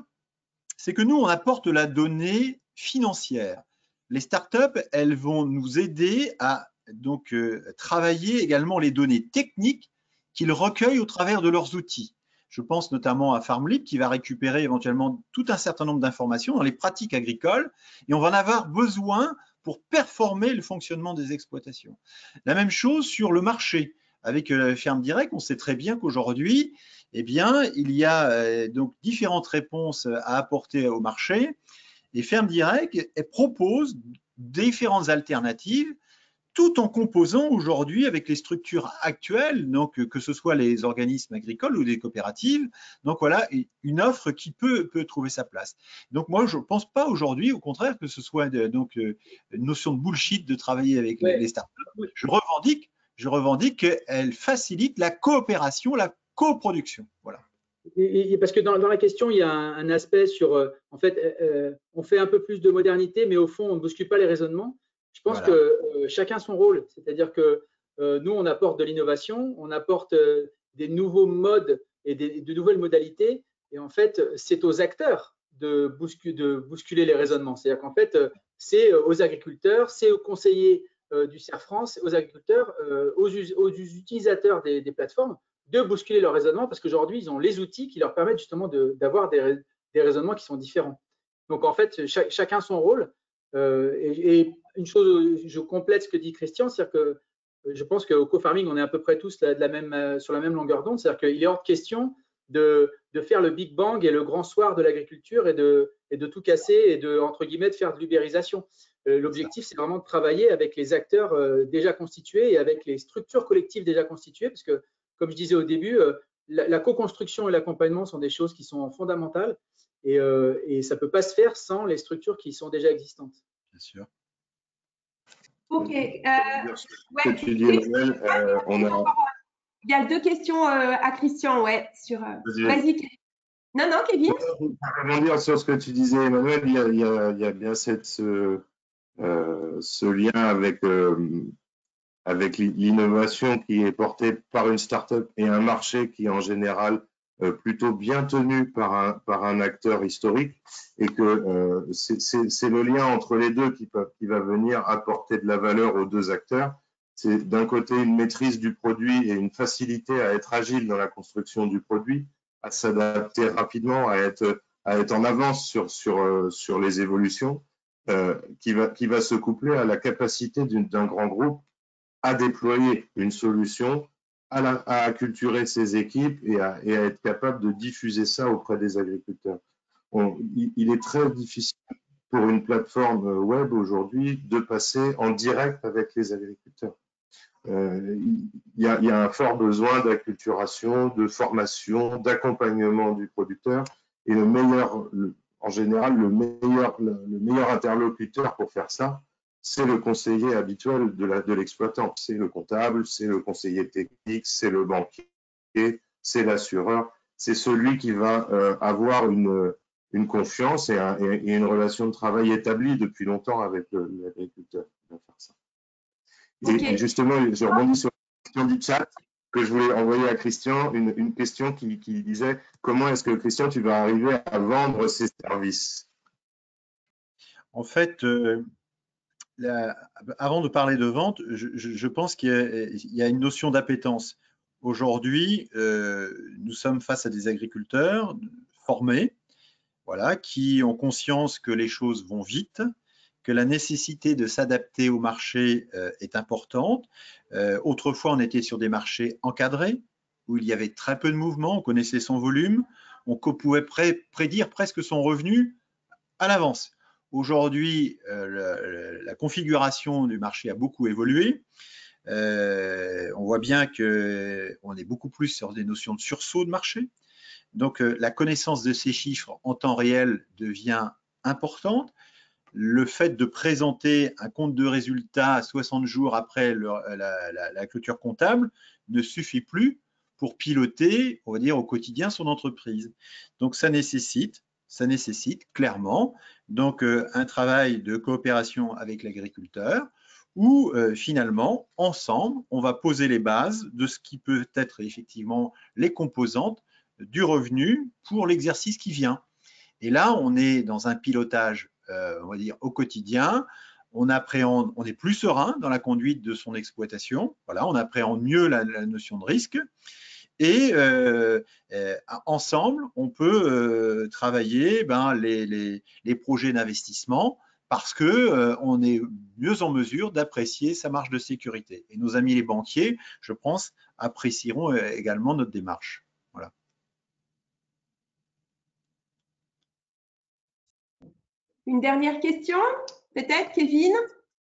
c'est que nous, on apporte la donnée financière. Les startups, elles vont nous aider à donc travailler également les données techniques qu'ils recueillent au travers de leurs outils. Je pense notamment à FarmLib qui va récupérer éventuellement tout un certain nombre d'informations dans les pratiques agricoles et on va en avoir besoin pour performer le fonctionnement des exploitations. La même chose sur le marché. Avec Ferme Direct, on sait très bien qu'aujourd'hui, eh bien, il y a donc différentes réponses à apporter au marché et Ferme Direct propose différentes alternatives tout en composant aujourd'hui avec les structures actuelles, donc que ce soit les organismes agricoles ou des coopératives. Donc voilà, une offre qui peut trouver sa place. Donc moi, je ne pense pas aujourd'hui, au contraire, que ce soit une notion de bullshit de travailler avec les startups. Je revendique qu'elle facilite la coopération, la coproduction. Voilà. Et parce que dans la question, il y a un aspect sur, en fait, on fait un peu plus de modernité, mais au fond, on ne bouscule pas les raisonnements. Je pense que chacun son rôle, c'est-à-dire que nous, on apporte de l'innovation, on apporte des nouveaux modes et de nouvelles modalités, et en fait, c'est aux acteurs de bousculer les raisonnements. C'est-à-dire qu'en fait, c'est aux agriculteurs, c'est aux conseillers du CERF France, aux agriculteurs, aux utilisateurs des plateformes de bousculer leur raisonnement parce qu'aujourd'hui, ils ont les outils qui leur permettent justement d'avoir des raisonnements qui sont différents. Donc, en fait, chacun son rôle. Et une chose, je complète ce que dit Christian, c'est-à-dire que je pense qu'au co-farming, on est à peu près tous sur la même longueur d'onde. C'est-à-dire qu'il est hors de question de faire le Big Bang et le grand soir de l'agriculture et de tout casser et de, entre guillemets, de faire de l'ubérisation. L'objectif, c'est vraiment de travailler avec les acteurs déjà constitués et avec les structures collectives déjà constituées, parce que, comme je disais au début, la co-construction et l'accompagnement sont des choses qui sont fondamentales et ça ne peut pas se faire sans les structures qui sont déjà existantes. Bien sûr. Ok. Ce que tu dis, Emmanuel, il y a deux questions à Christian, ouais. Vas-y. Non, Kevin. Pour rebondir sur ce que tu disais, Emmanuel, il y a bien ce lien avec l'innovation qui est portée par une start-up et un marché qui est en général plutôt bien tenu par un acteur historique et que c'est le lien entre les deux qui va venir apporter de la valeur aux deux acteurs. C'est d'un côté une maîtrise du produit et une facilité à être agile dans la construction du produit, à s'adapter rapidement, à être en avance sur les évolutions, qui va se coupler à la capacité d'un grand groupe à déployer une solution, à acculturer ses équipes et à être capable de diffuser ça auprès des agriculteurs. Il est très difficile pour une plateforme web aujourd'hui de passer en direct avec les agriculteurs. Il y a un fort besoin d'acculturation, de formation, d'accompagnement du producteur. Et en général, le meilleur interlocuteur pour faire ça, c'est le conseiller habituel de l'exploitant. C'est le comptable, c'est le conseiller technique, c'est le banquier, c'est l'assureur. C'est celui qui va avoir une confiance et une relation de travail établie depuis longtemps avec l'agriculteur qui va faire ça. Et justement, je rebondis sur la question du chat que je voulais envoyer à Christian, une question qui disait comment est-ce que, Christian, tu vas arriver à vendre ces services? En fait, avant de parler de vente, je pense qu'il y a une notion d'appétence. Aujourd'hui, nous sommes face à des agriculteurs formés, voilà, qui ont conscience que les choses vont vite, que la nécessité de s'adapter au marché est importante. Autrefois, on était sur des marchés encadrés, où il y avait très peu de mouvements, on connaissait son volume, on pouvait prédire presque son revenu à l'avance. Aujourd'hui, la configuration du marché a beaucoup évolué. On voit bien qu'on est beaucoup plus sur des notions de sursaut de marché. Donc, la connaissance de ces chiffres en temps réel devient importante. Le fait de présenter un compte de résultats 60 jours après la clôture comptable ne suffit plus pour piloter, on va dire, au quotidien son entreprise. Donc, ça nécessite clairement donc, un travail de coopération avec l'agriculteur où finalement, ensemble, on va poser les bases de ce qui peut être effectivement les composantes du revenu pour l'exercice qui vient. Et là, on est dans un pilotage, on va dire, au quotidien. On est plus serein dans la conduite de son exploitation. Voilà, on appréhende mieux la notion de risque. Et ensemble, on peut travailler les projets d'investissement parce qu'on est mieux en mesure d'apprécier sa marge de sécurité. Et nos amis les banquiers, je pense, apprécieront également notre démarche. Voilà. Une dernière question, peut-être, Kevin,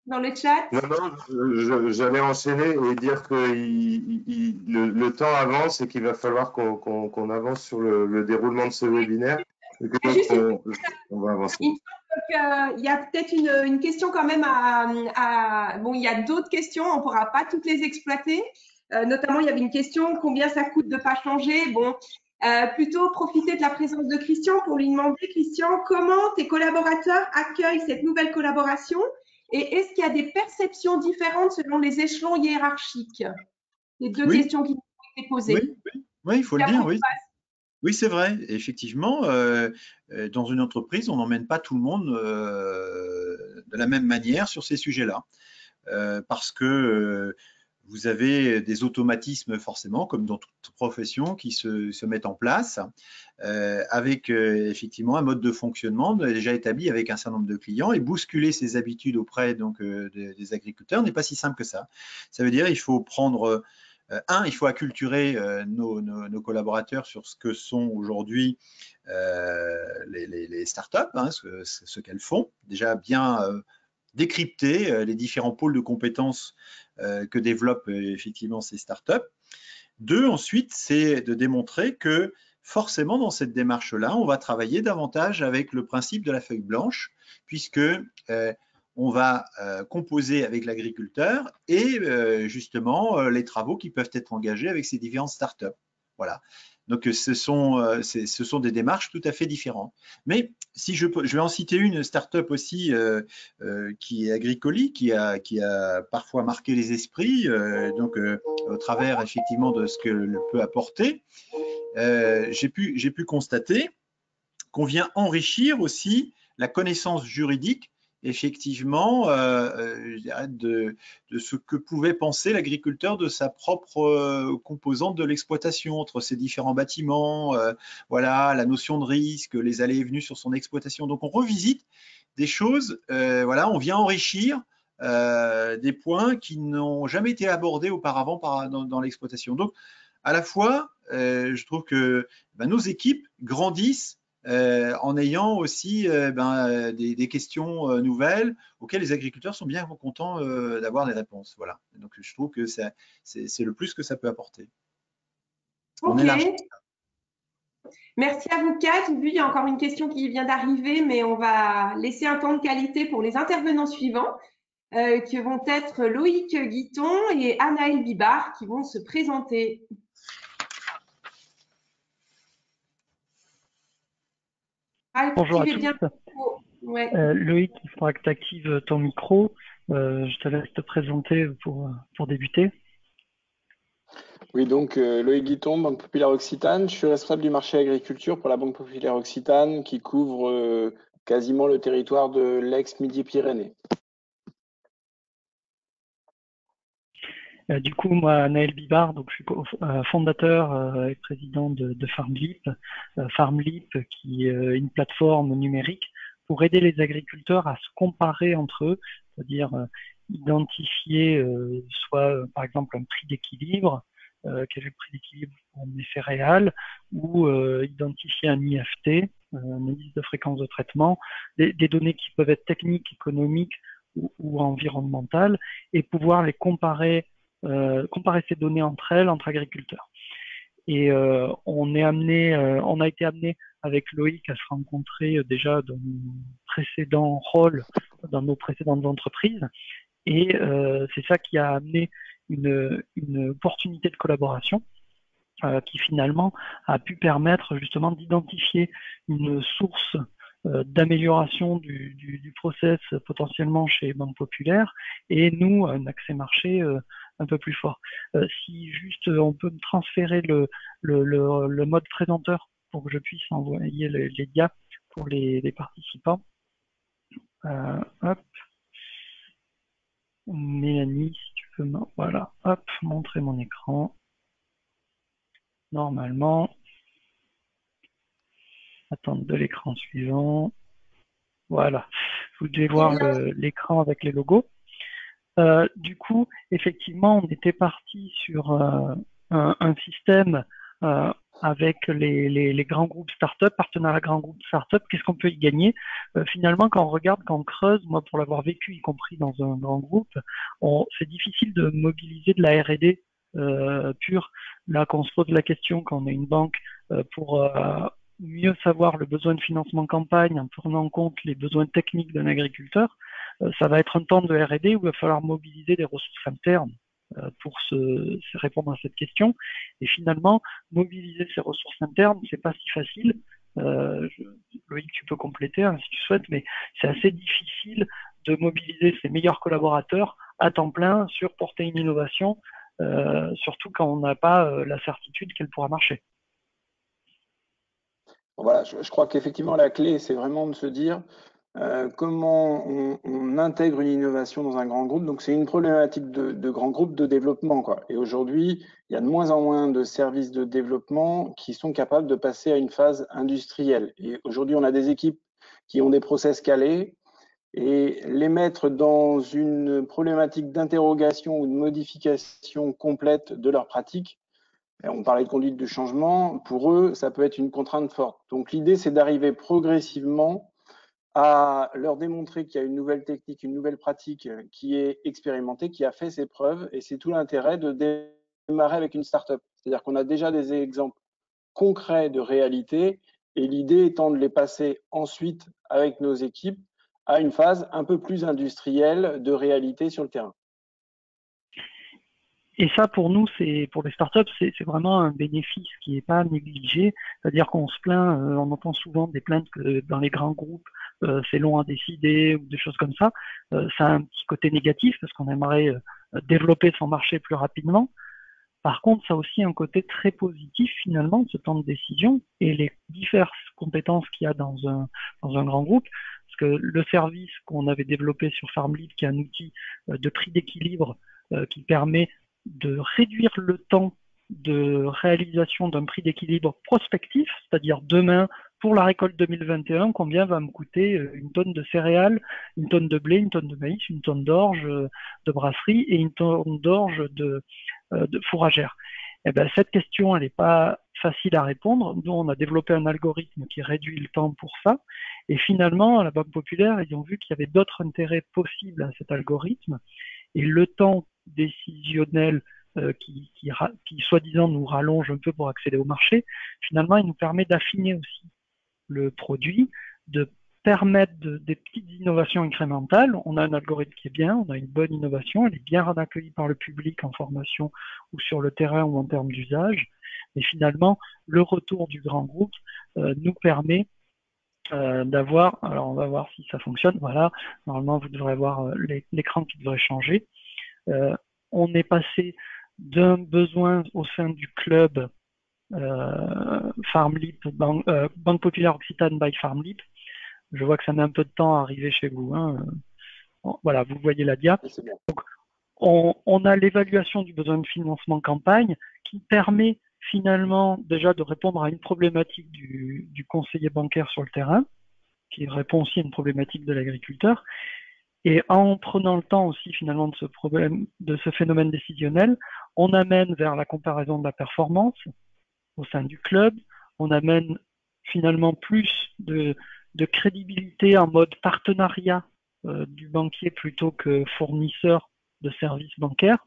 dans le chat? Non, j'allais enchaîner et dire que le temps avance et qu'il va falloir qu'on avance sur le déroulement de ce webinaire. Et que donc on va avancer. Il y a peut-être une question quand même bon, il y a d'autres questions, on ne pourra pas toutes les exploiter. Notamment, il y avait une question, combien ça coûte de ne pas changer? Bon, plutôt profiter de la présence de Christian pour lui demander, Christian, comment tes collaborateurs accueillent cette nouvelle collaboration et est-ce qu'il y a des perceptions différentes selon les échelons hiérarchiques? Les deux questions qui nous ont été posées. Oui, il faut le dire, oui. Oui, c'est vrai. Effectivement, dans une entreprise, on n'emmène pas tout le monde de la même manière sur ces sujets-là. Parce que vous avez des automatismes forcément, comme dans toute profession, qui se mettent en place avec effectivement un mode de fonctionnement déjà établi avec un certain nombre de clients et bousculer ses habitudes auprès donc, des agriculteurs n'est pas si simple que ça. Ça veut dire qu'il faut prendre... il faut acculturer nos collaborateurs sur ce que sont aujourd'hui les startups, hein, ce qu'elles font, déjà bien décrypter les différents pôles de compétences que développent effectivement ces startups. Deux, ensuite, c'est de démontrer que forcément, dans cette démarche-là, on va travailler davantage avec le principe de la feuille blanche, puisque on va composer avec l'agriculteur et justement les travaux qui peuvent être engagés avec ces différentes startups. Voilà. Donc, ce sont des démarches tout à fait différentes. Mais si je vais en citer une startup aussi qui est Agricoli, qui a parfois marqué les esprits, donc au travers effectivement de ce qu'elle peut apporter. J'ai pu constater qu'on vient enrichir aussi la connaissance juridique effectivement de ce que pouvait penser l'agriculteur de sa propre composante de l'exploitation entre ses différents bâtiments, voilà, la notion de risque, les allées et venues sur son exploitation. Donc on revisite des choses, voilà, on vient enrichir des points qui n'ont jamais été abordés auparavant dans l'exploitation. Donc à la fois, je trouve que nos équipes grandissent en ayant aussi des questions nouvelles auxquelles les agriculteurs sont bien contents d'avoir des réponses. Voilà. Donc, je trouve que c'est le plus que ça peut apporter. On élargit. Merci à vous quatre. Vu, il y a encore une question qui vient d'arriver, mais on va laisser un temps de qualité pour les intervenants suivants, qui vont être Loïc Guiton et Anaël Bibard, qui vont se présenter. Bonjour à tous. Bien. Ouais. Loïc, il faudra que tu actives ton micro. Je te laisse te présenter pour débuter. Oui, donc Loïc Guiton, Banque Populaire Occitane. Je suis responsable du marché agriculture pour la Banque Populaire Occitane qui couvre quasiment le territoire de l'ex-Midi-Pyrénées. Du coup, moi, Naël Bibard, donc je suis fondateur et président de FarmLeap. FarmLeap, qui est une plateforme numérique pour aider les agriculteurs à se comparer entre eux, c'est-à-dire identifier soit par exemple un prix d'équilibre, quel est le prix d'équilibre pour mes céréales, ou identifier un IFT, un indice de fréquence de traitement, des données qui peuvent être techniques, économiques ou environnementales, et pouvoir les comparer ces données entre elles, entre agriculteurs. Et on a été amené avec Loïc à se rencontrer déjà dans nos précédents rôles, dans nos précédentes entreprises. Et c'est ça qui a amené une opportunité de collaboration qui finalement a pu permettre justement d'identifier une source d'amélioration du process potentiellement chez Banque Populaire et nous un accès marché un peu plus fort. Si juste on peut me transférer le mode présenteur pour que je puisse envoyer les dias pour les participants. Hop. Mélanie, si tu peux voilà, hop, montrer mon écran. Normalement. Attendre de l'écran suivant. Voilà. Vous devez voir l'écran avec les logos. Du coup, effectivement, on était parti sur un système avec les grands groupes start-up, partenariat grands groupes start-up. Qu'est-ce qu'on peut y gagner? Finalement, quand on regarde, quand on creuse, moi pour l'avoir vécu, y compris dans un grand groupe, c'est difficile de mobiliser de la R&D pure. Là, quand on se pose la question, quand on est une banque, pour mieux savoir le besoin de financement campagne en prenant en compte les besoins techniques d'un agriculteur, ça va être un temps de R&D où il va falloir mobiliser des ressources internes pour se répondre à cette question. Et finalement, mobiliser ces ressources internes, c'est pas si facile. Loïc, tu peux compléter si tu souhaites, mais c'est assez difficile de mobiliser ses meilleurs collaborateurs à temps plein sur porter une innovation, surtout quand on n'a pas la certitude qu'elle pourra marcher. Voilà, je crois qu'effectivement la clé, c'est vraiment de se dire comment on intègre une innovation dans un grand groupe. Donc, c'est une problématique de grand groupe de développement, quoi. Et aujourd'hui, il y a de moins en moins de services de développement qui sont capables de passer à une phase industrielle. Et aujourd'hui, on a des équipes qui ont des process calés et les mettre dans une problématique d'interrogation ou de modification complète de leur pratique. On parlait de conduite du changement. Pour eux, ça peut être une contrainte forte. Donc, l'idée, c'est d'arriver progressivement à leur démontrer qu'il y a une nouvelle technique, une nouvelle pratique qui est expérimentée, qui a fait ses preuves. Et c'est tout l'intérêt de démarrer avec une start-up. C'est-à-dire qu'on a déjà des exemples concrets de réalité et l'idée étant de les passer ensuite avec nos équipes à une phase un peu plus industrielle de réalité sur le terrain. Et ça, pour nous, pour les startups, c'est vraiment un bénéfice qui n'est pas négligé. C'est-à-dire qu'on se plaint, on entend souvent des plaintes que dans les grands groupes, c'est long à décider ou des choses comme ça. Ça a un petit côté négatif parce qu'on aimerait développer son marché plus rapidement. Par contre, ça a aussi un côté très positif finalement, ce temps de décision et les diverses compétences qu'il y a dans un grand groupe. Parce que le service qu'on avait développé sur FarmLeap, qui est un outil de prix d'équilibre qui permet de réduire le temps de réalisation d'un prix d'équilibre prospectif, c'est-à-dire demain, pour la récolte 2021, combien va me coûter une tonne de céréales, une tonne de blé, une tonne de maïs, une tonne d'orge de brasserie et une tonne d'orge de fourragère. Eh ben, cette question, elle n'est pas facile à répondre. Nous, on a développé un algorithme qui réduit le temps pour ça. Et finalement, à la Banque Populaire, ils ont vu qu'il y avait d'autres intérêts possibles à cet algorithme. Et le temps décisionnel qui soi-disant nous rallonge un peu pour accéder au marché, finalement, il nous permet d'affiner aussi le produit, de permettre des petites innovations incrémentales. On a un algorithme qui est bien, on a une bonne innovation, elle est bien accueillie par le public en formation ou sur le terrain ou en termes d'usage. Mais finalement, le retour du grand groupe nous permet d'avoir, alors on va voir si ça fonctionne, voilà, normalement vous devrez voir l'écran qui devrait changer. On est passé d'un besoin au sein du club FarmLeap, Banque Populaire Occitane by FarmLeap. Je vois que ça met un peu de temps à arriver chez vous. Hein. Voilà, vous voyez la dia. Donc, on a l'évaluation du besoin de financement campagne qui permet finalement déjà de répondre à une problématique du conseiller bancaire sur le terrain, qui répond aussi à une problématique de l'agriculteur. Et en prenant le temps aussi finalement de ce phénomène décisionnel, on amène vers la comparaison de la performance au sein du club, on amène finalement plus de crédibilité en mode partenariat du banquier plutôt que fournisseur de services bancaires.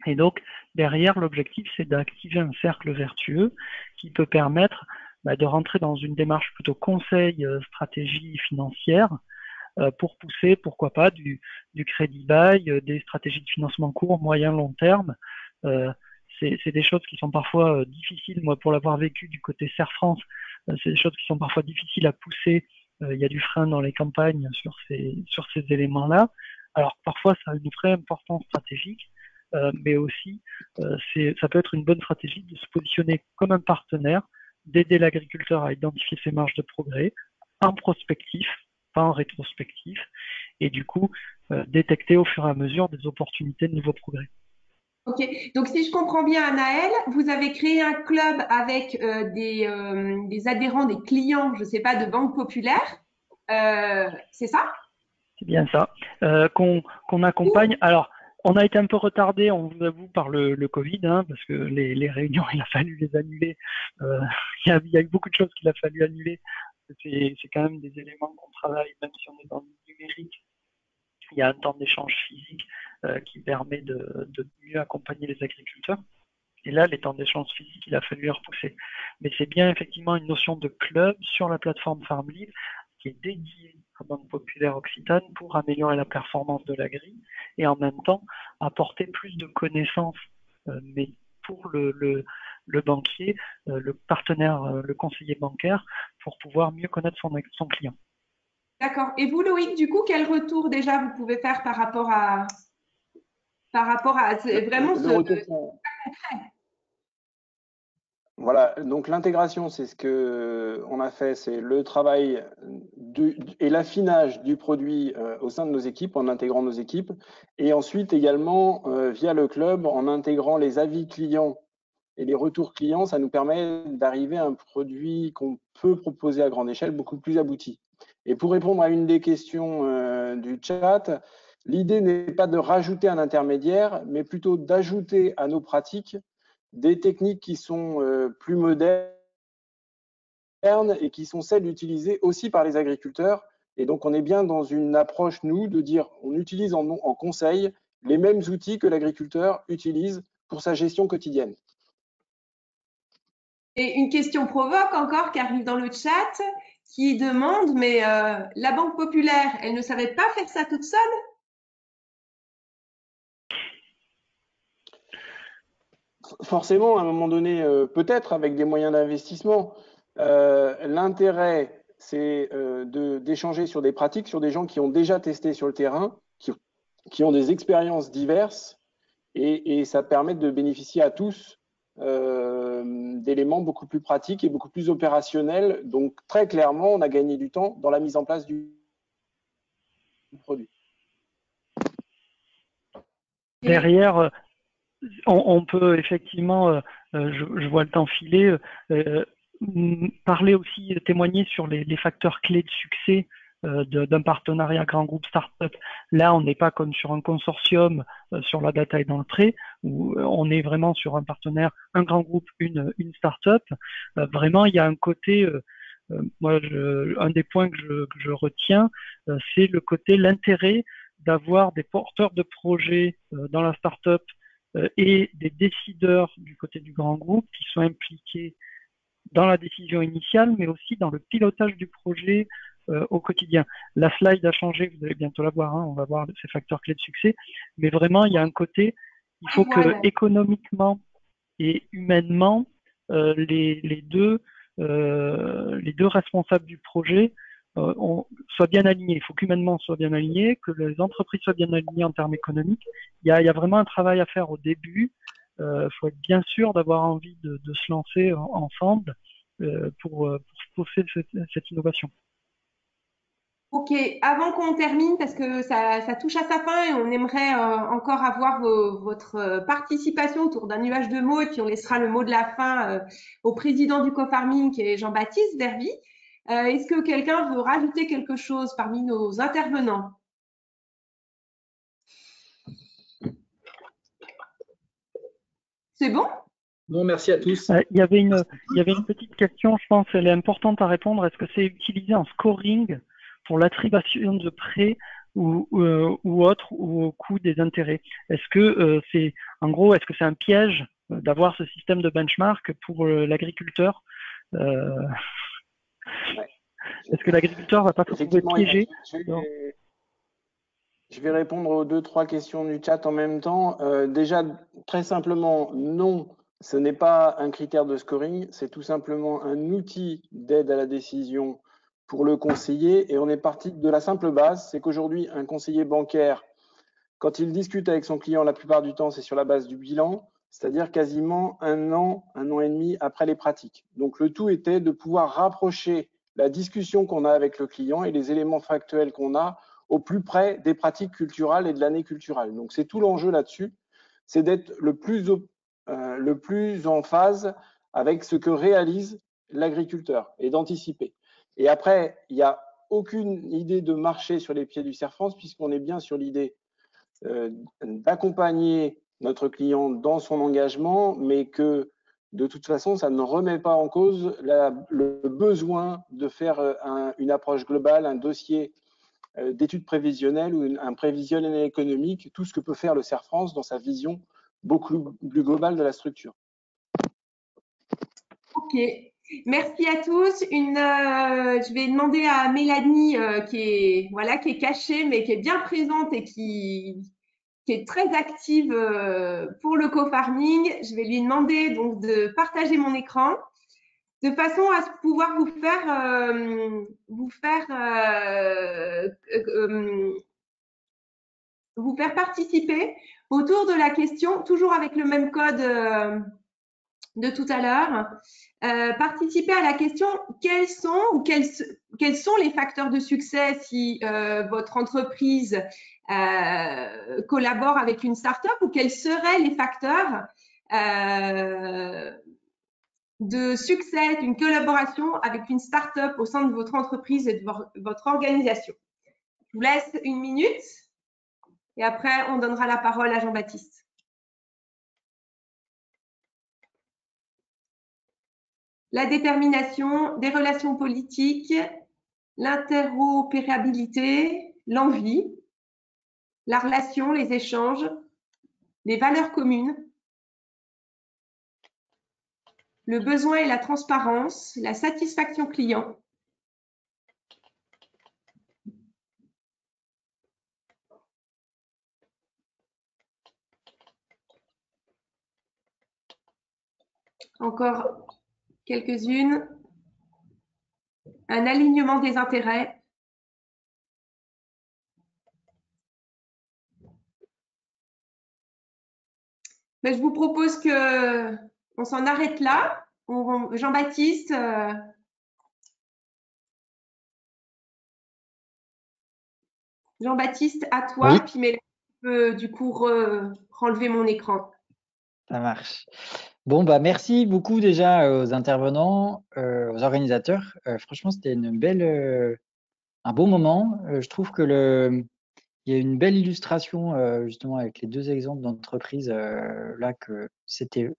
Et donc, derrière, l'objectif, c'est d'activer un cercle vertueux qui peut permettre de rentrer dans une démarche plutôt conseil, stratégie financière, pour pousser, pourquoi pas, du crédit bail, des stratégies de financement court, moyen, long terme. C'est des choses qui sont parfois difficiles. Moi, pour l'avoir vécu du côté Serre France, c'est des choses qui sont parfois difficiles à pousser. Il y a du frein dans les campagnes sur ces éléments-là. Alors, parfois, ça a une vraie importance stratégique, mais aussi, ça peut être une bonne stratégie de se positionner comme un partenaire, d'aider l'agriculteur à identifier ses marges de progrès en prospectif, pas en rétrospectif, et du coup, détecter au fur et à mesure des opportunités de nouveaux progrès. Ok, donc si je comprends bien, Anaël, vous avez créé un club avec des adhérents, des clients, je ne sais pas, de Banque Populaire, c'est ça? C'est bien ça, qu'on accompagne. Alors, on a été un peu retardé, on vous avoue, par le Covid, hein, parce que les réunions, il a fallu les annuler. Il y a eu beaucoup de choses qu'il a fallu annuler. C'est quand même des éléments qu'on travaille, même si on est dans le numérique. Il y a un temps d'échange physique qui permet de mieux accompagner les agriculteurs. Et là, les temps d'échange physique, il a fallu les repousser. Mais c'est bien effectivement une notion de club sur la plateforme FarmLeap qui est dédiée à Banque Populaire Occitane pour améliorer la performance de l'agri et en même temps apporter plus de connaissances, mais pour le banquier, le partenaire, le conseiller bancaire, pour pouvoir mieux connaître son client. D'accord. Et vous, Loïc, du coup, quel retour déjà vous pouvez faire par rapport à vraiment le retour Voilà, donc l'intégration, c'est ce que on a fait, c'est le travail et l'affinage du produit au sein de nos équipes, en intégrant nos équipes, et ensuite également via le club, en intégrant les avis clients et les retours clients, ça nous permet d'arriver à un produit qu'on peut proposer à grande échelle, beaucoup plus abouti. Et pour répondre à une des questions du chat, l'idée n'est pas de rajouter un intermédiaire, mais plutôt d'ajouter à nos pratiques des techniques qui sont plus modernes et qui sont celles utilisées aussi par les agriculteurs. Et donc, on est bien dans une approche, nous, de dire on utilise en conseil les mêmes outils que l'agriculteur utilise pour sa gestion quotidienne. Et une question provoque encore qui arrive dans le chat qui demande, mais la Banque Populaire, elle ne savait pas faire ça toute seule? Forcément, à un moment donné, peut-être avec des moyens d'investissement. L'intérêt, c'est d'échanger sur des pratiques, sur des gens qui ont déjà testé sur le terrain, qui ont des expériences diverses, et ça permet de bénéficier à tous d'éléments beaucoup plus pratiques et beaucoup plus opérationnels. Donc, très clairement, on a gagné du temps dans la mise en place du produit. Derrière, on peut effectivement, je vois le temps filer, parler aussi, témoigner sur les facteurs clés de succès d'un partenariat grand groupe startup. Là, on n'est pas comme sur un consortium sur la data et dans le prêt, où on est vraiment sur un partenaire, un grand groupe, une startup. Vraiment, il y a un côté, moi, un des points que je retiens, c'est le côté, l'intérêt d'avoir des porteurs de projets dans la startup et des décideurs du côté du grand groupe qui sont impliqués dans la décision initiale, mais aussi dans le pilotage du projet au quotidien. La slide a changé, vous allez bientôt la voir, hein, on va voir ces facteurs clés de succès, mais vraiment, il y a un côté, il faut que économiquement et humainement, les deux responsables du projet soient bien alignés. Il faut qu'humainement soit bien aligné, que les entreprises soient bien alignées en termes économiques. Il y a vraiment un travail à faire au début. Faut être bien sûr d'avoir envie de se lancer ensemble pour pousser cette innovation. Ok, avant qu'on termine, parce que ça touche à sa fin et on aimerait encore avoir votre participation autour d'un nuage de mots, et puis on laissera le mot de la fin au président du co-farming qui est Jean-Baptiste Dervy. Est-ce que quelqu'un veut rajouter quelque chose parmi nos intervenants? C'est bon? Non, merci à tous. Il y avait une petite question, je pense qu'elle est importante à répondre. Est-ce que c'est utilisé en scoring pour l'attribution de prêts ou autre, ou au coût des intérêts? Est-ce que c'est, en gros, est-ce que c'est un piège d'avoir ce système de benchmark pour l'agriculteur? Est-ce que l'agriculteur va pas se trouver piégé? Je vais répondre aux 2-3 questions du chat en même temps. Déjà, très simplement, non, ce n'est pas un critère de scoring, c'est tout simplement un outil d'aide à la décision pour le conseiller. Et on est parti de la simple base, c'est qu'aujourd'hui, un conseiller bancaire, quand il discute avec son client, la plupart du temps, c'est sur la base du bilan, c'est-à-dire quasiment un an et demi après les pratiques. Donc, le tout était de pouvoir rapprocher la discussion qu'on a avec le client et les éléments factuels qu'on a au plus près des pratiques culturales et de l'année culturelle. Donc, c'est tout l'enjeu là-dessus, c'est d'être le plus en phase avec ce que réalise l'agriculteur et d'anticiper. Et après, il n'y a aucune idée de marcher sur les pieds du CERF France, puisqu'on est bien sur l'idée d'accompagner notre client dans son engagement, mais que de toute façon, ça ne remet pas en cause le besoin de faire une approche globale, un dossier d'études prévisionnelles ou un prévisionnel économique, tout ce que peut faire le CERF France dans sa vision beaucoup plus globale de la structure. Ok, merci à tous. Je vais demander à Mélanie qui est cachée mais qui est bien présente et qui est très active pour le co-farming. Je vais lui demander donc de partager mon écran de façon à pouvoir vous faire participer autour de la question, toujours avec le même code de tout à l'heure. Participer à la question quels sont les facteurs de succès si votre entreprise collabore avec une start-up, ou quels seraient les facteurs de succès d'une collaboration avec une start-up au sein de votre entreprise et de votre organisation. Je vous laisse 1 minute et après on donnera la parole à Jean-Baptiste. La détermination, des relations politiques, l'interopérabilité, l'envie, la relation, les échanges, les valeurs communes, le besoin et la transparence, la satisfaction client, encore quelques-unes, un alignement des intérêts, mais je vous propose qu'on s'en arrête là. Jean-Baptiste, à toi, oui. Puis Mélanie peut du coup renlever mon écran. Ça marche. Bon, bah, merci beaucoup déjà aux intervenants, aux organisateurs. Franchement, c'était une belle un bon moment. Je trouve que il y a une belle illustration justement avec les deux exemples d'entreprises là que c'était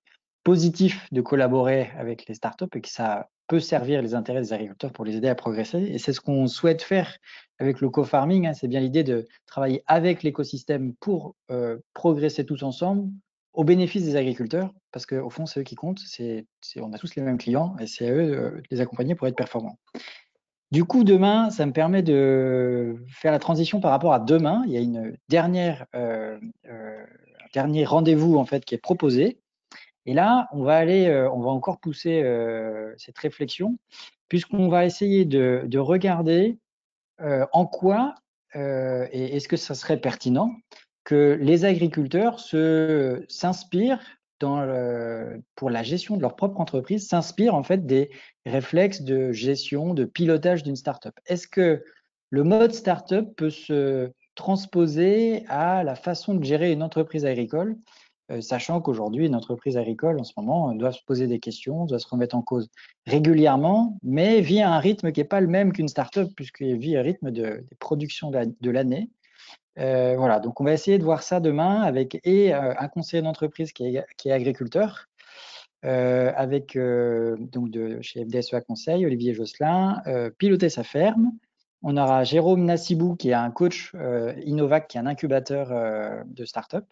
positif de collaborer avec les startups et que ça peut servir les intérêts des agriculteurs pour les aider à progresser. Et c'est ce qu'on souhaite faire avec le co-farming. Hein. C'est bien l'idée de travailler avec l'écosystème pour progresser tous ensemble au bénéfice des agriculteurs, parce qu'au fond, c'est eux qui comptent. On a tous les mêmes clients et c'est à eux de les accompagner pour être performants. Du coup, demain, ça me permet de faire la transition par rapport à demain. Il y a une un dernier rendez-vous en fait qui est proposé. Et là, on va encore pousser cette réflexion, puisqu'on va essayer de regarder en quoi et est-ce que ça serait pertinent que les agriculteurs s'inspirent pour la gestion de leur propre entreprise, s'inspirent en fait des réflexes de gestion, de pilotage d'une startup. Est-ce que le mode startup peut se transposer à la façon de gérer une entreprise agricole, sachant qu'aujourd'hui, une entreprise agricole, en ce moment, doit se poser des questions, doit se remettre en cause régulièrement, mais vit à un rythme qui n'est pas le même qu'une startup, puisqu'il vit à un rythme des productions de l'année. Voilà, donc on va essayer de voir ça demain avec un conseiller d'entreprise qui est agriculteur, avec donc chez FDSEA Conseil, Olivier Josselin, piloter sa ferme. On aura Jérôme Nassibou, qui est un coach Innovac, qui est un incubateur de start-up.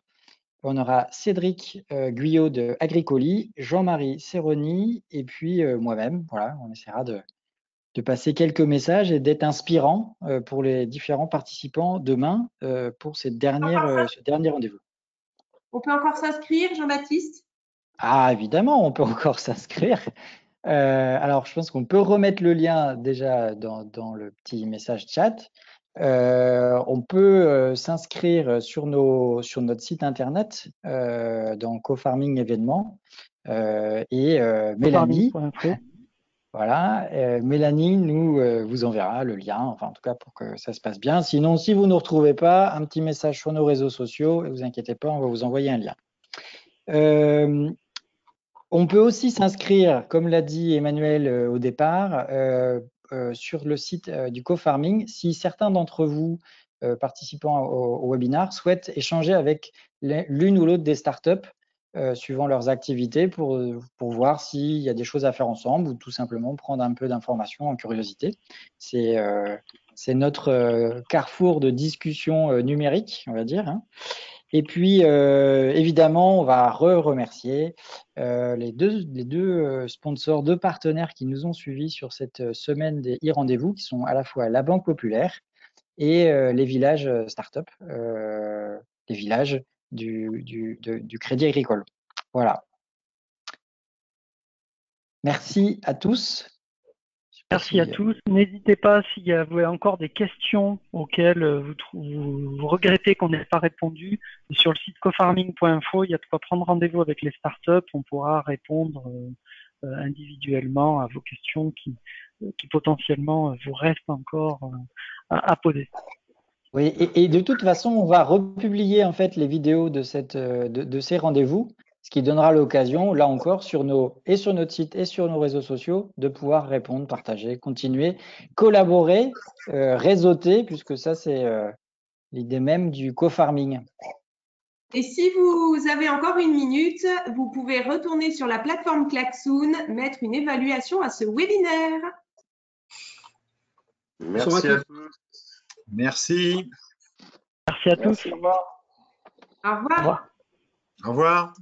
On aura Cédric Guyot de Agricoli, Jean-Marie Serroni et puis moi-même. Voilà, on essaiera de passer quelques messages et d'être inspirant pour les différents participants demain pour ce dernier rendez-vous. On peut encore s'inscrire, Jean-Baptiste? Ah, évidemment, on peut encore s'inscrire. Alors, je pense qu'on peut remettre le lien déjà dans le petit message chat. On peut s'inscrire sur notre site internet dans Co-Farming événements et Mélanie, voilà, Mélanie vous enverra le lien, enfin en tout cas pour que ça se passe bien. Sinon, si vous ne nous retrouvez pas, un petit message sur nos réseaux sociaux et vous inquiétez pas, on va vous envoyer un lien. On peut aussi s'inscrire, comme l'a dit Emmanuel au départ, sur le site du co-farming. Si certains d'entre vous, participants au webinaire, souhaitent échanger avec l'une ou l'autre des startups, suivant leurs activités, pour voir s'il y a des choses à faire ensemble ou tout simplement prendre un peu d'informations en curiosité. C'est notre carrefour de discussion numérique, on va dire. Hein. Et puis, évidemment, on va remercier les deux sponsors, deux partenaires qui nous ont suivis sur cette semaine des e-rendez-vous, qui sont à la fois la Banque Populaire et les villages start-up, les villages du Crédit Agricole. Voilà. Merci à tous. Merci à tous. N'hésitez pas s'il y avait encore des questions auxquelles vous regrettez qu'on n'ait pas répondu. Sur le site cofarming.info, il y a de quoi prendre rendez-vous avec les startups. On pourra répondre individuellement à vos questions qui potentiellement vous restent encore à poser. Oui, et de toute façon, on va republier en fait les vidéos de ces rendez-vous, ce qui donnera l'occasion, là encore, sur notre site et sur nos réseaux sociaux, de pouvoir répondre, partager, continuer, collaborer, réseauter, puisque ça, c'est l'idée même du co-farming. Et si vous avez encore une minute, vous pouvez retourner sur la plateforme Klaxoon, mettre une évaluation à ce webinaire. Merci à tous. Merci. Merci à tous. Au revoir. Au revoir.